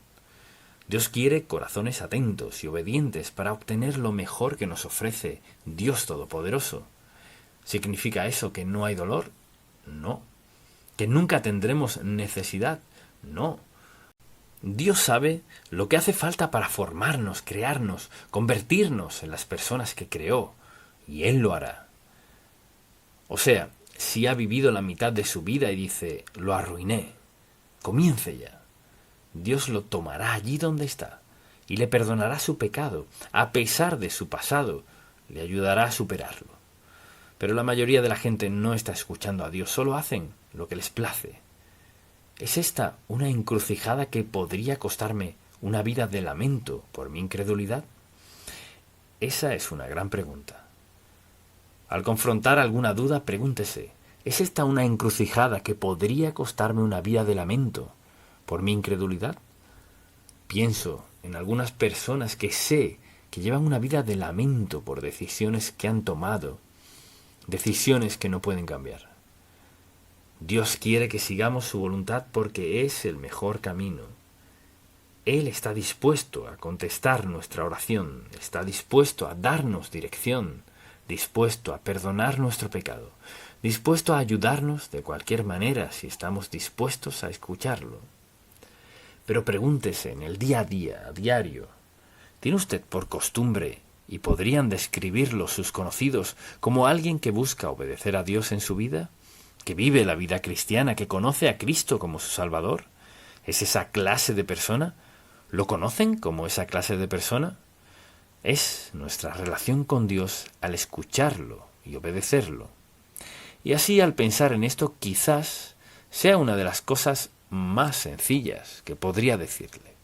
Dios quiere corazones atentos y obedientes para obtener lo mejor que nos ofrece Dios Todopoderoso. ¿Significa eso que no hay dolor? No. ¿Que nunca tendremos necesidad? No. Dios sabe lo que hace falta para formarnos, crearnos, convertirnos en las personas que creó, y Él lo hará. O sea, si ha vivido la mitad de su vida y dice, lo arruiné, comience ya. Dios lo tomará allí donde está y le perdonará su pecado, a pesar de su pasado, le ayudará a superarlo. Pero la mayoría de la gente no está escuchando a Dios, solo hacen lo que les place. ¿Es esta una encrucijada que podría costarme una vida de lamento por mi incredulidad? Esa es una gran pregunta. Al confrontar alguna duda, pregúntese, ¿es esta una encrucijada que podría costarme una vida de lamento por mi incredulidad? Pienso en algunas personas que sé que llevan una vida de lamento por decisiones que han tomado, decisiones que no pueden cambiar. Dios quiere que sigamos su voluntad porque es el mejor camino. Él está dispuesto a contestar nuestra oración, está dispuesto a darnos dirección, dispuesto a perdonar nuestro pecado, dispuesto a ayudarnos de cualquier manera si estamos dispuestos a escucharlo. Pero pregúntese en el día a día, a diario, ¿tiene usted por costumbre, y podrían describirlo sus conocidos, como alguien que busca obedecer a Dios en su vida? ¿Que vive la vida cristiana, que conoce a Cristo como su Salvador? ¿Es esa clase de persona? ¿Lo conocen como esa clase de persona? Es nuestra relación con Dios al escucharlo y obedecerlo. Y así, al pensar en esto, quizás sea una de las cosas más sencillas que podría decirle.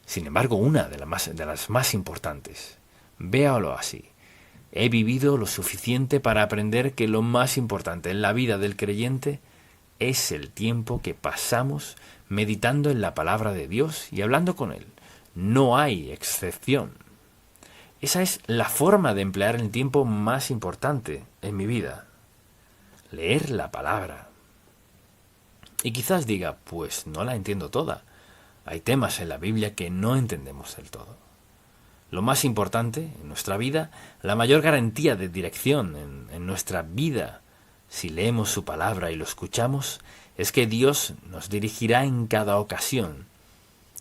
Sin embargo, una de las más importantes. Véalo así. He vivido lo suficiente para aprender que lo más importante en la vida del creyente es el tiempo que pasamos meditando en la palabra de Dios y hablando con Él. No hay excepción. Esa es la forma de emplear el tiempo más importante en mi vida. Leer la palabra. Y quizás diga, pues no la entiendo toda. Hay temas en la Biblia que no entendemos del todo. Lo más importante en nuestra vida, la mayor garantía de dirección en nuestra vida, si leemos su palabra y lo escuchamos, es que Dios nos dirigirá en cada ocasión.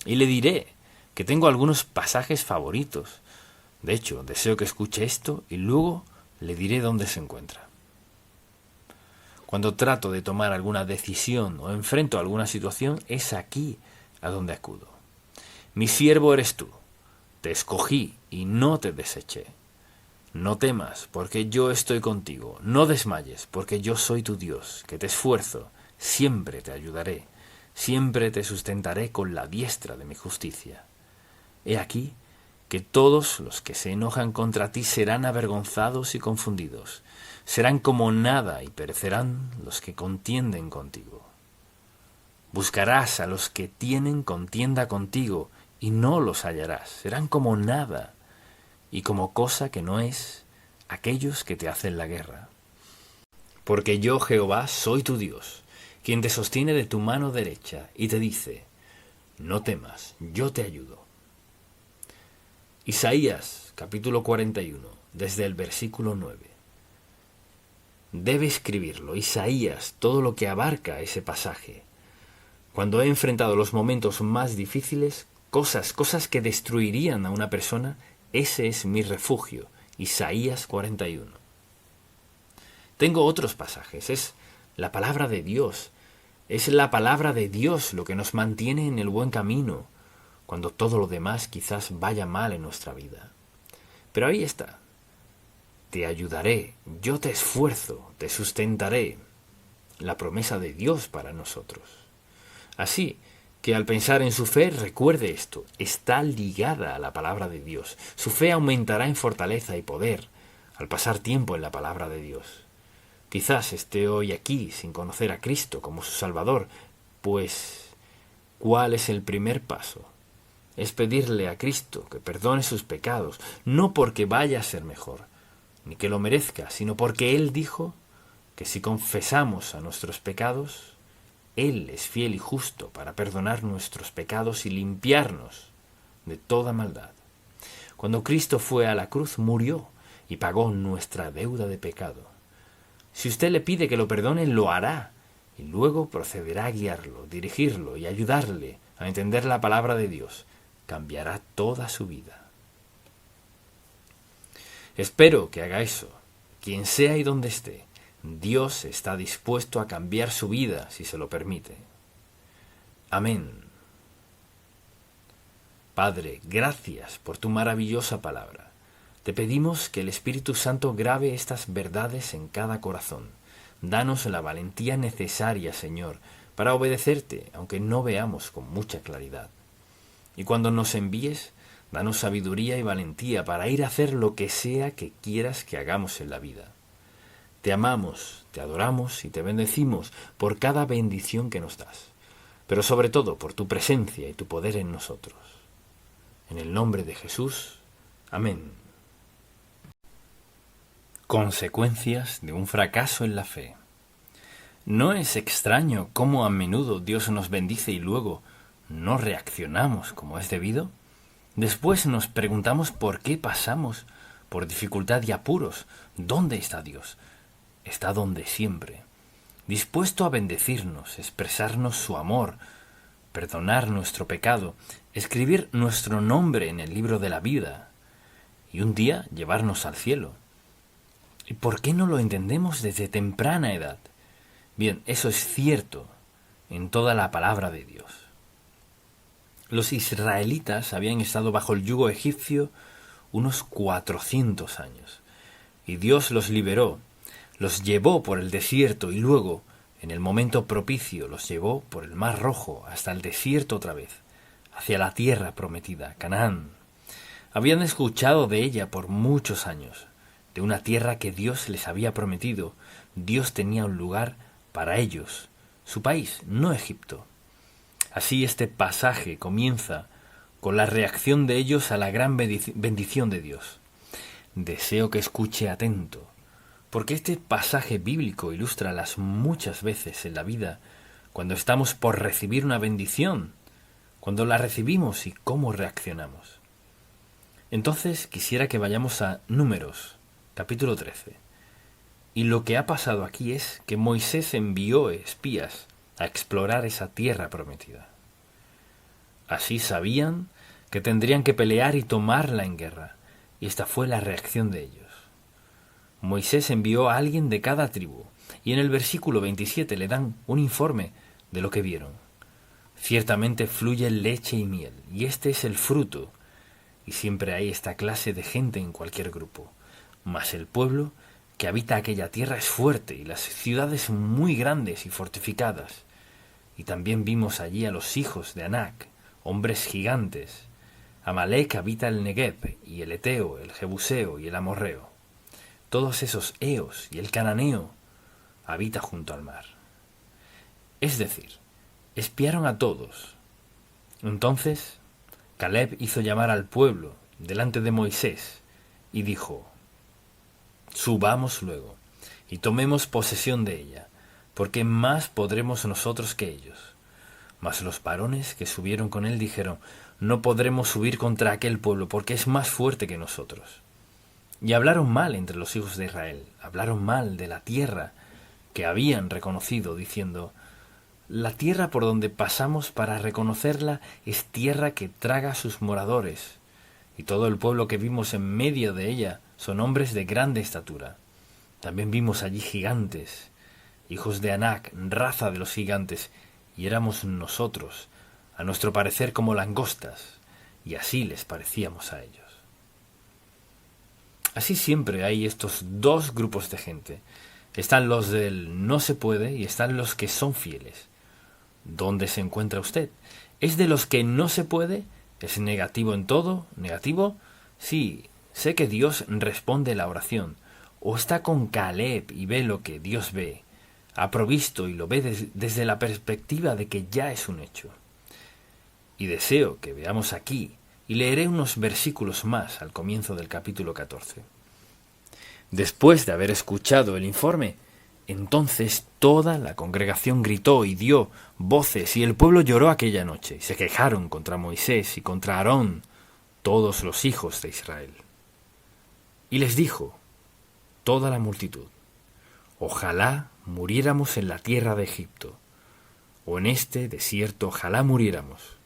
Y le diré que tengo algunos pasajes favoritos. De hecho, deseo que escuche esto y luego le diré dónde se encuentra. Cuando trato de tomar alguna decisión o enfrento alguna situación, es aquí a donde acudo. Mi siervo eres tú. Te escogí y no te deseché. No temas, porque yo estoy contigo. No desmayes, porque yo soy tu Dios, que te esfuerzo. Siempre te ayudaré. Siempre te sustentaré con la diestra de mi justicia. He aquí que todos los que se enojan contra ti serán avergonzados y confundidos. Serán como nada y perecerán los que contienden contigo. Buscarás a los que tienen contienda contigo, y no los hallarás. Serán como nada y como cosa que no es aquellos que te hacen la guerra. Porque yo, Jehová, soy tu Dios, quien te sostiene de tu mano derecha y te dice, no temas, yo te ayudo. Isaías, capítulo 41, desde el versículo 9. Debe escribirlo, Isaías, todo lo que abarca ese pasaje. Cuando he enfrentado los momentos más difíciles, cosas que destruirían a una persona, ese es mi refugio. Isaías 41. Tengo otros pasajes. Es la palabra de Dios. Es la palabra de Dios lo que nos mantiene en el buen camino, cuando todo lo demás quizás vaya mal en nuestra vida. Pero ahí está. Te ayudaré, yo te esfuerzo, te sustentaré. La promesa de Dios para nosotros. Así que al pensar en su fe, recuerde esto, está ligada a la palabra de Dios. Su fe aumentará en fortaleza y poder al pasar tiempo en la palabra de Dios. Quizás esté hoy aquí sin conocer a Cristo como su Salvador, pues ¿cuál es el primer paso? Es pedirle a Cristo que perdone sus pecados, no porque vaya a ser mejor, ni que lo merezca, sino porque Él dijo que si confesamos a nuestros pecados, Él es fiel y justo para perdonar nuestros pecados y limpiarnos de toda maldad. Cuando Cristo fue a la cruz, murió y pagó nuestra deuda de pecado. Si usted le pide que lo perdone, lo hará, y luego procederá a guiarlo, dirigirlo y ayudarle a entender la palabra de Dios. Cambiará toda su vida. Espero que haga eso. Quien sea y donde esté, Dios está dispuesto a cambiar su vida si se lo permite. Amén. Padre, gracias por tu maravillosa palabra. Te pedimos que el Espíritu Santo grabe estas verdades en cada corazón. Danos la valentía necesaria, Señor, para obedecerte, aunque no veamos con mucha claridad. Y cuando nos envíes, danos sabiduría y valentía para ir a hacer lo que sea que quieras que hagamos en la vida. Te amamos, te adoramos y te bendecimos por cada bendición que nos das, pero sobre todo por tu presencia y tu poder en nosotros. En el nombre de Jesús. Amén. Consecuencias de un fracaso en la fe. ¿No es extraño cómo a menudo Dios nos bendice y luego no reaccionamos como es debido? Después nos preguntamos por qué pasamos por dificultad y apuros. ¿Dónde está Dios? Está donde siempre, dispuesto a bendecirnos, expresarnos su amor, perdonar nuestro pecado, escribir nuestro nombre en el libro de la vida y un día llevarnos al cielo. ¿Y por qué no lo entendemos desde temprana edad? Bien, eso es cierto en toda la palabra de Dios. Los israelitas habían estado bajo el yugo egipcio unos 400 años, y Dios los liberó, los llevó por el desierto y luego, en el momento propicio, los llevó por el Mar Rojo hasta el desierto otra vez, hacia la tierra prometida, Canaán. Habían escuchado de ella por muchos años, de una tierra que Dios les había prometido. Dios tenía un lugar para ellos, su país, no Egipto. Así este pasaje comienza con la reacción de ellos a la gran bendición de Dios. Deseo que escuche atento, porque este pasaje bíblico ilustra las muchas veces en la vida cuando estamos por recibir una bendición, cuando la recibimos y cómo reaccionamos. Entonces quisiera que vayamos a Números, capítulo 13. Y lo que ha pasado aquí es que Moisés envió espías a explorar esa tierra prometida. Así sabían que tendrían que pelear y tomarla en guerra, y esta fue la reacción de ellos. Moisés envió a alguien de cada tribu, y en el versículo 27 le dan un informe de lo que vieron. Ciertamente fluye leche y miel, y este es el fruto, y siempre hay esta clase de gente en cualquier grupo. Mas el pueblo que habita aquella tierra es fuerte, y las ciudades muy grandes y fortificadas. Y también vimos allí a los hijos de Anac, hombres gigantes. Amalec habita el Negueb, y el Eteo, el Jebuseo y el Amorreo. Todos esos eos y el cananeo habita junto al mar. Es decir, espiaron a todos. Entonces Caleb hizo llamar al pueblo delante de Moisés y dijo: subamos luego y tomemos posesión de ella, porque más podremos nosotros que ellos. Mas los varones que subieron con él dijeron: no podremos subir contra aquel pueblo, porque es más fuerte que nosotros. Y hablaron mal entre los hijos de Israel, hablaron mal de la tierra que habían reconocido, diciendo: la tierra por donde pasamos para reconocerla es tierra que traga a sus moradores, y todo el pueblo que vimos en medio de ella son hombres de grande estatura. También vimos allí gigantes, hijos de Anac, raza de los gigantes, y éramos nosotros, a nuestro parecer como langostas, y así les parecíamos a ellos. Así siempre hay estos dos grupos de gente. Están los del no se puede y están los que son fieles. ¿Dónde se encuentra usted? ¿Es de los que no se puede? ¿Es negativo en todo? ¿Negativo? Sí, sé que Dios responde la oración. ¿O está con Caleb y ve lo que Dios ve? Ha provisto y lo ve desde la perspectiva de que ya es un hecho. Y deseo que veamos aquí, y leeré unos versículos más al comienzo del capítulo 14. Después de haber escuchado el informe, entonces toda la congregación gritó y dio voces, y el pueblo lloró aquella noche, y se quejaron contra Moisés y contra Aarón, todos los hijos de Israel. Y les dijo toda la multitud: ojalá muriéramos en la tierra de Egipto, o en este desierto ojalá muriéramos.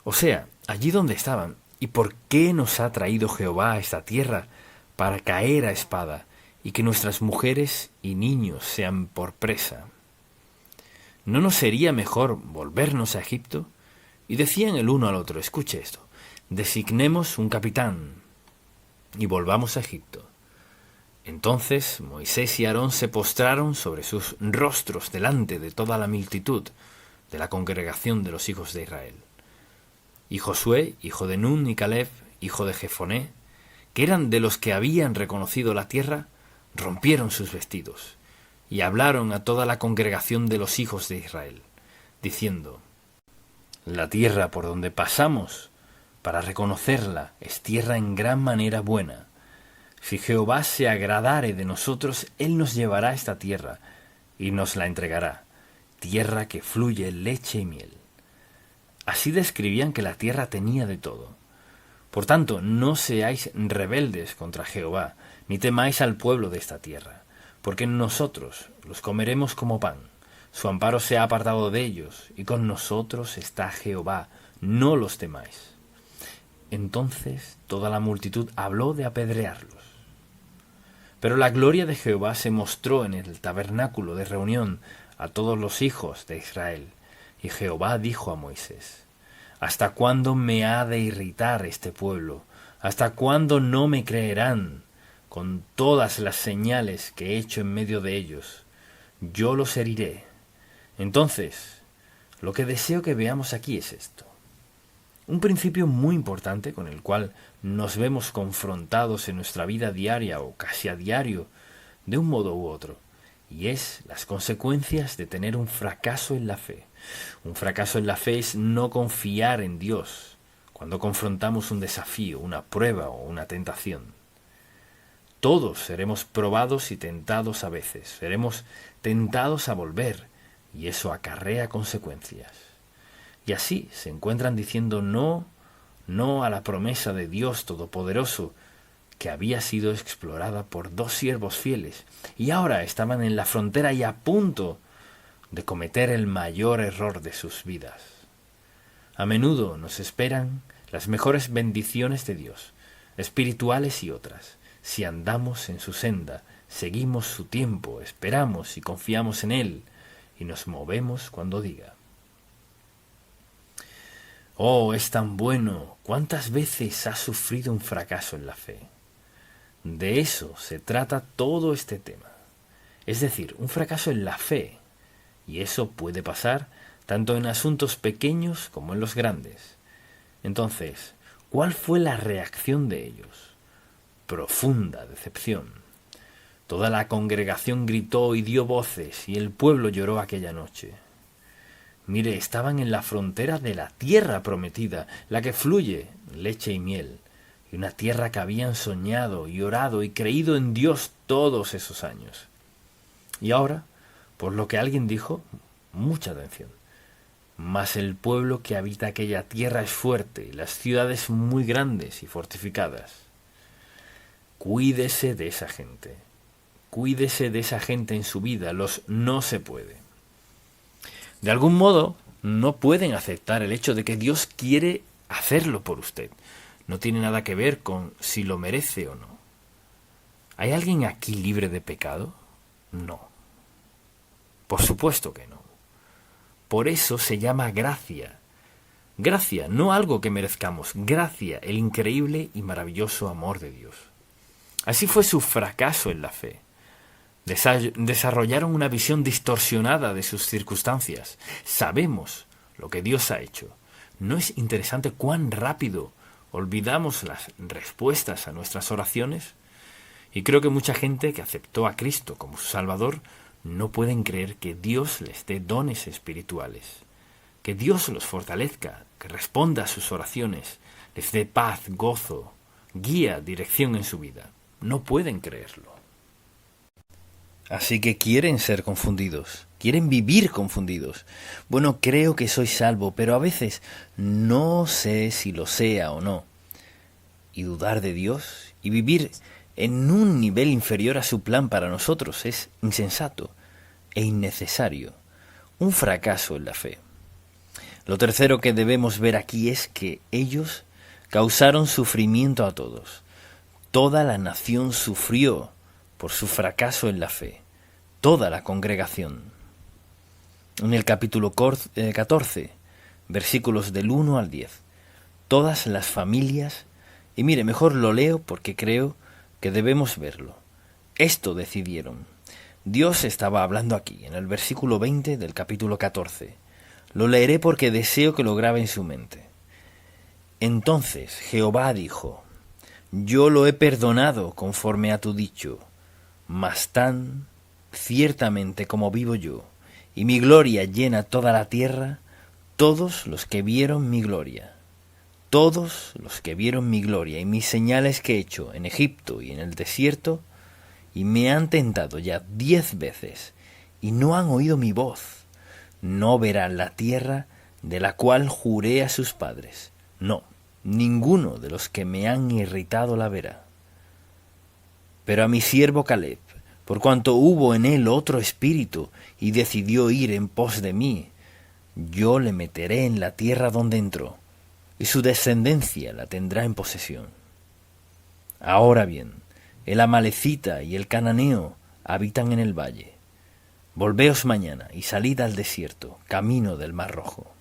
O sea, allí donde estaban. ¿Y por qué nos ha traído Jehová a esta tierra para caer a espada y que nuestras mujeres y niños sean por presa? ¿No nos sería mejor volvernos a Egipto? Y decían el uno al otro: escuche esto, designemos un capitán y volvamos a Egipto. Entonces Moisés y Aarón se postraron sobre sus rostros delante de toda la multitud de la congregación de los hijos de Israel. Y Josué, hijo de Nun, y Caleb, hijo de Jefoné, que eran de los que habían reconocido la tierra, rompieron sus vestidos y hablaron a toda la congregación de los hijos de Israel, diciendo: la tierra por donde pasamos para reconocerla es tierra en gran manera buena. Si Jehová se agradare de nosotros, él nos llevará a esta tierra y nos la entregará, tierra que fluye leche y miel. Así describían que la tierra tenía de todo. Por tanto, no seáis rebeldes contra Jehová, ni temáis al pueblo de esta tierra, porque nosotros los comeremos como pan. Su amparo se ha apartado de ellos, y con nosotros está Jehová, no los temáis. Entonces toda la multitud habló de apedrearlos. Pero la gloria de Jehová se mostró en el tabernáculo de reunión a todos los hijos de Israel. Y Jehová dijo a Moisés: ¿hasta cuándo me ha de irritar este pueblo? ¿Hasta cuándo no me creerán con todas las señales que he hecho en medio de ellos? Yo los heriré. Entonces, lo que deseo que veamos aquí es esto. Un principio muy importante con el cual nos vemos confrontados en nuestra vida diaria o casi a diario, de un modo u otro, y es las consecuencias de tener un fracaso en la fe. Un fracaso en la fe es no confiar en Dios cuando confrontamos un desafío, una prueba o una tentación. Todos seremos probados y tentados a veces, seremos tentados a volver, y eso acarrea consecuencias. Y así se encuentran diciendo no a la promesa de Dios Todopoderoso, que había sido explorada por dos siervos fieles, y ahora estaban en la frontera y a punto de cometer el mayor error de sus vidas. A menudo nos esperan las mejores bendiciones de Dios, espirituales y otras, si andamos en su senda, seguimos su tiempo, esperamos y confiamos en Él, y nos movemos cuando diga. Oh, es tan bueno. ¿Cuántas veces has sufrido un fracaso en la fe? De eso se trata todo este tema. Es decir, un fracaso en la fe. Y eso puede pasar tanto en asuntos pequeños como en los grandes. Entonces, ¿cuál fue la reacción de ellos? Profunda decepción. Toda la congregación gritó y dio voces, y el pueblo lloró aquella noche. Mire, estaban en la frontera de la tierra prometida, la que fluye leche y miel, y una tierra que habían soñado y orado y creído en Dios todos esos años. Y ahora, por lo que alguien dijo, mucha atención, mas el pueblo que habita aquella tierra es fuerte, y las ciudades muy grandes y fortificadas. Cuídese de esa gente. Cuídese de esa gente en su vida, los no se puede. De algún modo, no pueden aceptar el hecho de que Dios quiere hacerlo por usted. No tiene nada que ver con si lo merece o no. ¿Hay alguien aquí libre de pecado? No. Por supuesto que no. Por eso se llama gracia. Gracia, no algo que merezcamos, gracia, el increíble y maravilloso amor de Dios. Así fue su fracaso en la fe. Desarrollaron una visión distorsionada de sus circunstancias. Sabemos lo que Dios ha hecho. ¿No es interesante cuán rápido olvidamos las respuestas a nuestras oraciones? Y creo que mucha gente que aceptó a Cristo como su Salvador no pueden creer que Dios les dé dones espirituales, que Dios los fortalezca, que responda a sus oraciones, les dé paz, gozo, guía, dirección en su vida. No pueden creerlo. Así que quieren ser confundidos, quieren vivir confundidos. Bueno, creo que soy salvo, pero a veces no sé si lo sea o no. Y dudar de Dios y vivir en un nivel inferior a su plan para nosotros es insensato e innecesario, un fracaso en la fe. Lo tercero que debemos ver aquí es que ellos causaron sufrimiento a todos. Toda la nación sufrió por su fracaso en la fe, toda la congregación. En el capítulo 14, versículos del 1 al 10, todas las familias, y mire, mejor lo leo porque creo que debemos verlo. Esto decidieron. Dios estaba hablando aquí, en el versículo 20 del capítulo 14. Lo leeré porque deseo que lo grabe en su mente. Entonces Jehová dijo: Yo lo he perdonado conforme a tu dicho, mas tan ciertamente como vivo yo, y mi gloria llena toda la tierra, todos los que vieron mi gloria, todos los que vieron mi gloria y mis señales que he hecho en Egipto y en el desierto, y me han tentado ya 10 veces, y no han oído mi voz, no verán la tierra de la cual juré a sus padres. No, ninguno de los que me han irritado la verá. Pero a mi siervo Caleb, por cuanto hubo en él otro espíritu y decidió ir en pos de mí, yo le meteré en la tierra donde entró, y su descendencia la tendrá en posesión. Ahora bien, el amalecita y el cananeo habitan en el valle. Volveos mañana y salid al desierto, camino del Mar Rojo.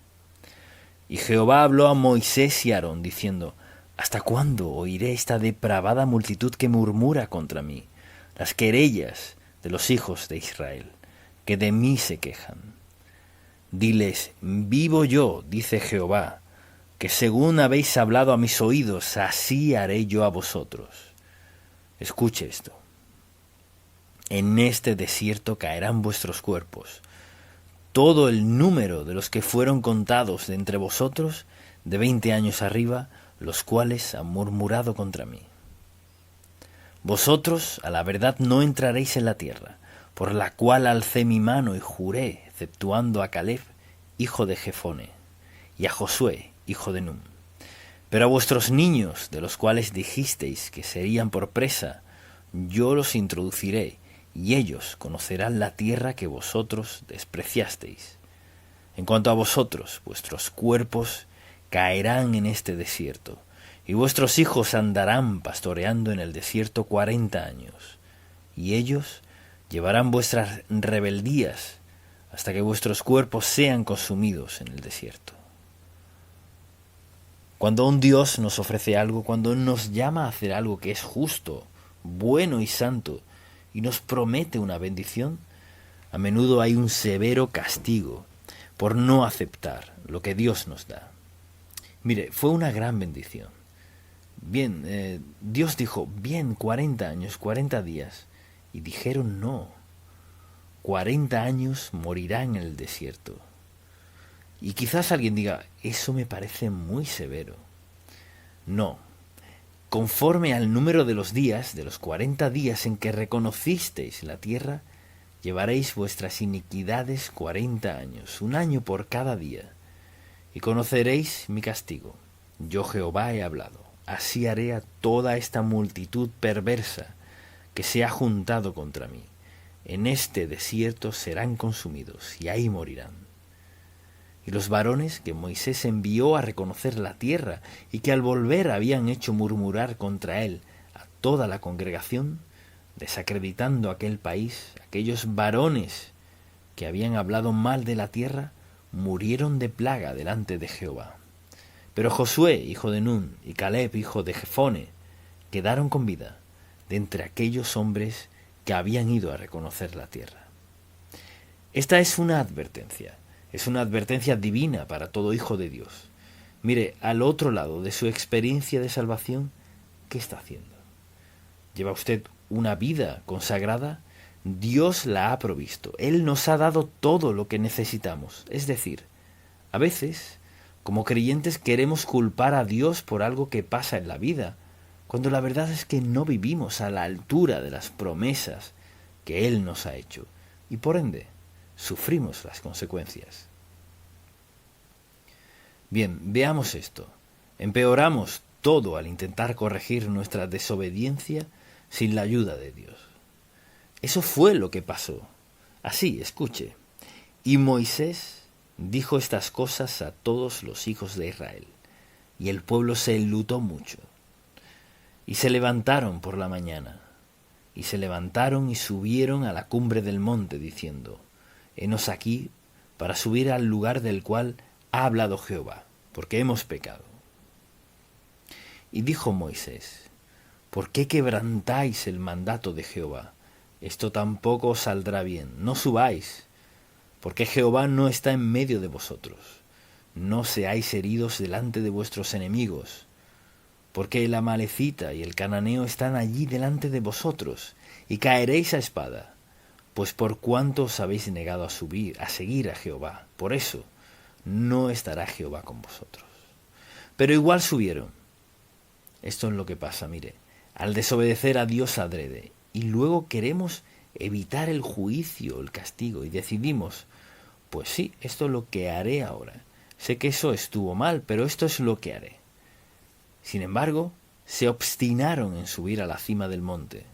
Y Jehová habló a Moisés y a Aarón, diciendo: ¿Hasta cuándo oiré esta depravada multitud que murmura contra mí, las querellas de los hijos de Israel, que de mí se quejan? Diles: vivo yo, dice Jehová, que según habéis hablado a mis oídos, así haré yo a vosotros. Escuche esto. En este desierto caerán vuestros cuerpos, todo el número de los que fueron contados de entre vosotros, de 20 años arriba, los cuales han murmurado contra mí. Vosotros, a la verdad, no entraréis en la tierra, por la cual alcé mi mano y juré, exceptuando a Caleb, hijo de Jefone, y a Josué, hijo de Nun. Pero a vuestros niños, de los cuales dijisteis que serían por presa, yo los introduciré, y ellos conocerán la tierra que vosotros despreciasteis. En cuanto a vosotros, vuestros cuerpos caerán en este desierto, y vuestros hijos andarán pastoreando en el desierto 40 años, y ellos llevarán vuestras rebeldías hasta que vuestros cuerpos sean consumidos en el desierto. Cuando un Dios nos ofrece algo, cuando nos llama a hacer algo que es justo, bueno y santo, y nos promete una bendición, a menudo hay un severo castigo por no aceptar lo que Dios nos da. Mire, fue una gran bendición. Bien, Dios dijo, bien, 40 años, 40 días, y dijeron no. 40 años morirán en el desierto. Y quizás alguien diga, eso me parece muy severo. No. Conforme al número de los días, de los 40 días en que reconocisteis la tierra, llevaréis vuestras iniquidades 40 años, 1 año por cada día, y conoceréis mi castigo. Yo Jehová he hablado. Así haré a toda esta multitud perversa que se ha juntado contra mí. En este desierto serán consumidos, y ahí morirán. Y los varones que Moisés envió a reconocer la tierra y que al volver habían hecho murmurar contra él a toda la congregación, desacreditando aquel país, aquellos varones que habían hablado mal de la tierra, murieron de plaga delante de Jehová. Pero Josué, hijo de Nun, y Caleb, hijo de Jefone, quedaron con vida de entre aquellos hombres que habían ido a reconocer la tierra. Esta es una advertencia divina para todo hijo de Dios. Mire, al otro lado de su experiencia de salvación, ¿qué está haciendo? ¿Lleva usted una vida consagrada? Dios la ha provisto. Él nos ha dado todo lo que necesitamos. Es decir, a veces, como creyentes, queremos culpar a Dios por algo que pasa en la vida, cuando la verdad es que no vivimos a la altura de las promesas que Él nos ha hecho, y por ende, sufrimos las consecuencias. Bien, veamos esto. Empeoramos todo al intentar corregir nuestra desobediencia sin la ayuda de Dios. Eso fue lo que pasó. Así, escuche. Y Moisés dijo estas cosas a todos los hijos de Israel, y el pueblo se enlutó mucho. Y se levantaron por la mañana, y se levantaron y subieron a la cumbre del monte, diciendo: Henos aquí para subir al lugar del cual ha hablado Jehová, porque hemos pecado. Y dijo Moisés: ¿Por qué quebrantáis el mandato de Jehová? Esto tampoco os saldrá bien. No subáis, porque Jehová no está en medio de vosotros. No seáis heridos delante de vuestros enemigos, porque el amalecita y el cananeo están allí delante de vosotros, y caeréis a espada, pues por cuanto os habéis negado a seguir a Jehová, por eso no estará Jehová con vosotros. Pero igual subieron. Esto es lo que pasa, mire, al desobedecer a Dios adrede, y luego queremos evitar el juicio, el castigo, y decidimos, pues sí, esto es lo que haré ahora. Sé que eso estuvo mal, pero esto es lo que haré. Sin embargo, se obstinaron en subir a la cima del monte.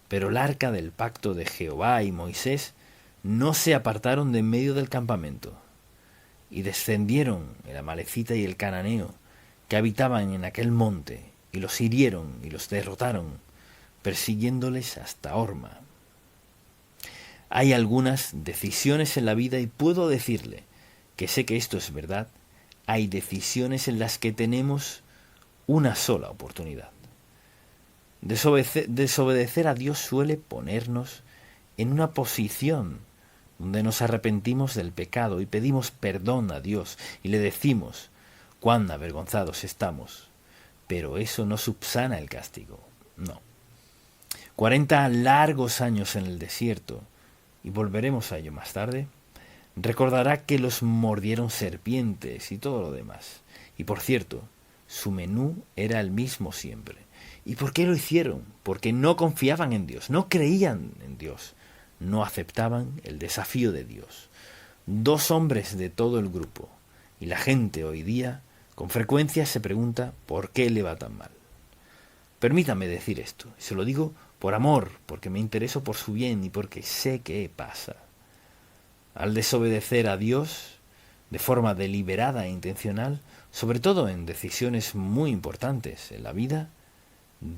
Pero el arca del pacto de Jehová y Moisés no se apartaron de en medio del campamento. Y descendieron el amalecita y el cananeo, que habitaban en aquel monte, y los hirieron y los derrotaron, persiguiéndoles hasta Horma. Hay algunas decisiones en la vida, y puedo decirle que sé que esto es verdad, hay decisiones en las que tenemos una sola oportunidad. Desobedecer a Dios suele ponernos en una posición donde nos arrepentimos del pecado y pedimos perdón a Dios y le decimos cuán avergonzados estamos, pero eso no subsana el castigo, no. 40 largos años en el desierto, y volveremos a ello más tarde, recordará que los mordieron serpientes y todo lo demás. Y por cierto, su menú era el mismo siempre. ¿Y por qué lo hicieron? Porque no confiaban en Dios, no creían en Dios, no aceptaban el desafío de Dios. 2 hombres de todo el grupo, y la gente hoy día con frecuencia se pregunta por qué le va tan mal. Permítame decir esto, y se lo digo por amor, porque me intereso por su bien y porque sé qué pasa. Al desobedecer a Dios de forma deliberada e intencional, sobre todo en decisiones muy importantes en la vida,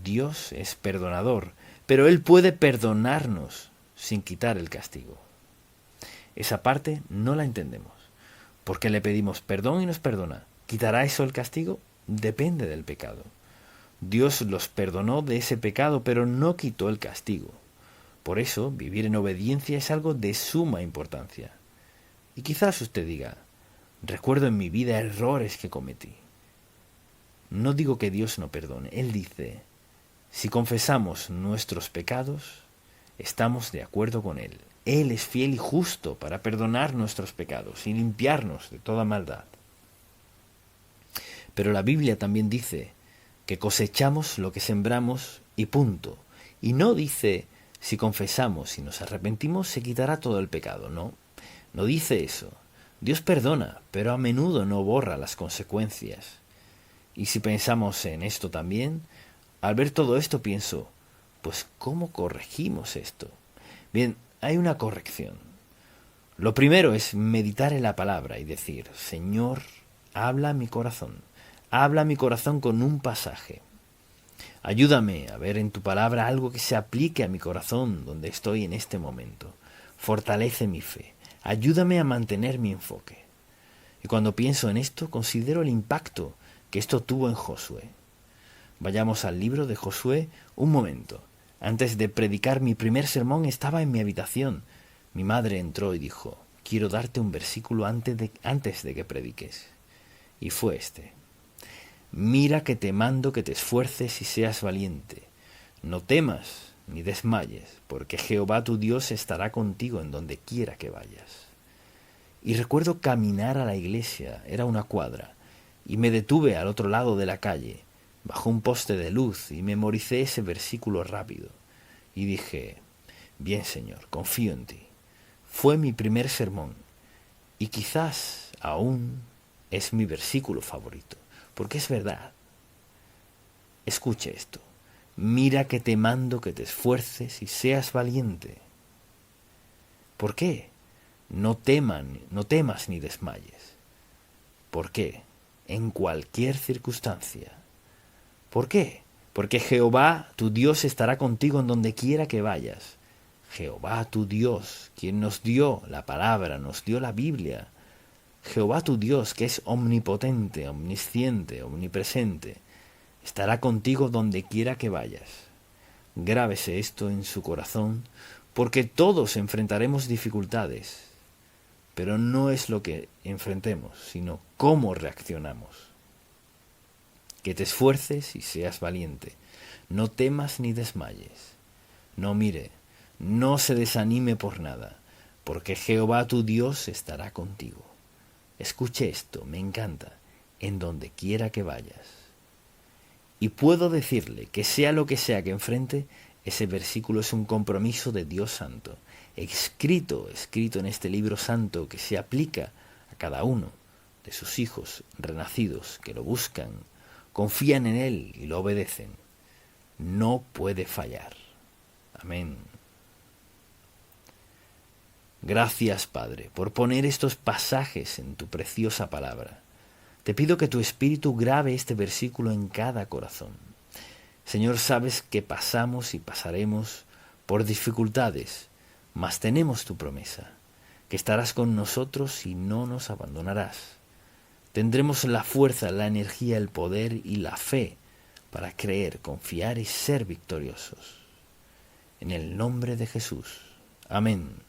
Dios es perdonador, pero Él puede perdonarnos sin quitar el castigo. Esa parte no la entendemos, porque le pedimos perdón y nos perdona. ¿Quitará eso el castigo? Depende del pecado. Dios los perdonó de ese pecado, pero no quitó el castigo. Por eso, vivir en obediencia es algo de suma importancia. Y quizás usted diga, recuerdo en mi vida errores que cometí. No digo que Dios no perdone. Él dice, si confesamos nuestros pecados, estamos de acuerdo con Él. Él es fiel y justo para perdonar nuestros pecados y limpiarnos de toda maldad. Pero la Biblia también dice que cosechamos lo que sembramos y punto. Y no dice, si confesamos y nos arrepentimos, se quitará todo el pecado. No, no dice eso. Dios perdona, pero a menudo no borra las consecuencias. Y si pensamos en esto también, al ver todo esto pienso, pues ¿cómo corregimos esto? Bien, hay una corrección. Lo primero es meditar en la palabra y decir, Señor, habla a mi corazón con un pasaje. Ayúdame a ver en tu palabra algo que se aplique a mi corazón donde estoy en este momento. Fortalece mi fe. Ayúdame a mantener mi enfoque. Y cuando pienso en esto, considero el impacto que esto tuvo en Josué. Vayamos al libro de Josué un momento. Antes de predicar mi primer sermón estaba en mi habitación. Mi madre entró y dijo: quiero darte un versículo antes de que prediques. Y fue este: mira que te mando que te esfuerces y seas valiente. No temas ni desmayes, porque Jehová tu Dios estará contigo en donde quiera que vayas. Y recuerdo caminar a la iglesia, era una cuadra, y me detuve al otro lado de la calle, bajo un poste de luz, y memoricé ese versículo rápido. Y dije: bien, Señor, confío en ti. Fue mi primer sermón, y quizás aún es mi versículo favorito, porque es verdad. Escuche esto: mira que te mando que te esfuerces y seas valiente. ¿Por qué? No temas ni desmayes. ¿Por qué? En cualquier circunstancia. ¿Por qué? Porque Jehová tu Dios estará contigo en donde quiera que vayas. Jehová tu Dios, quien nos dio la palabra, nos dio la Biblia. Jehová tu Dios, que es omnipotente, omnisciente, omnipresente, estará contigo donde quiera que vayas. Grábese esto en su corazón, porque todos enfrentaremos dificultades, pero no es lo que enfrentemos, sino cómo reaccionamos. Que te esfuerces y seas valiente. No temas ni desmayes. No se desanime por nada, porque Jehová tu Dios estará contigo. Escuche esto, me encanta, en donde quiera que vayas. Y puedo decirle que sea lo que sea que enfrente, ese versículo es un compromiso de Dios Santo, escrito en este libro santo que se aplica a cada uno de sus hijos renacidos que lo buscan, confían en Él y lo obedecen. No puede fallar. Amén. Gracias, Padre, por poner estos pasajes en tu preciosa palabra. Te pido que tu Espíritu grabe este versículo en cada corazón. Señor, sabes que pasamos y pasaremos por dificultades, mas tenemos tu promesa, que estarás con nosotros y no nos abandonarás. Tendremos la fuerza, la energía, el poder y la fe para creer, confiar y ser victoriosos. En el nombre de Jesús. Amén.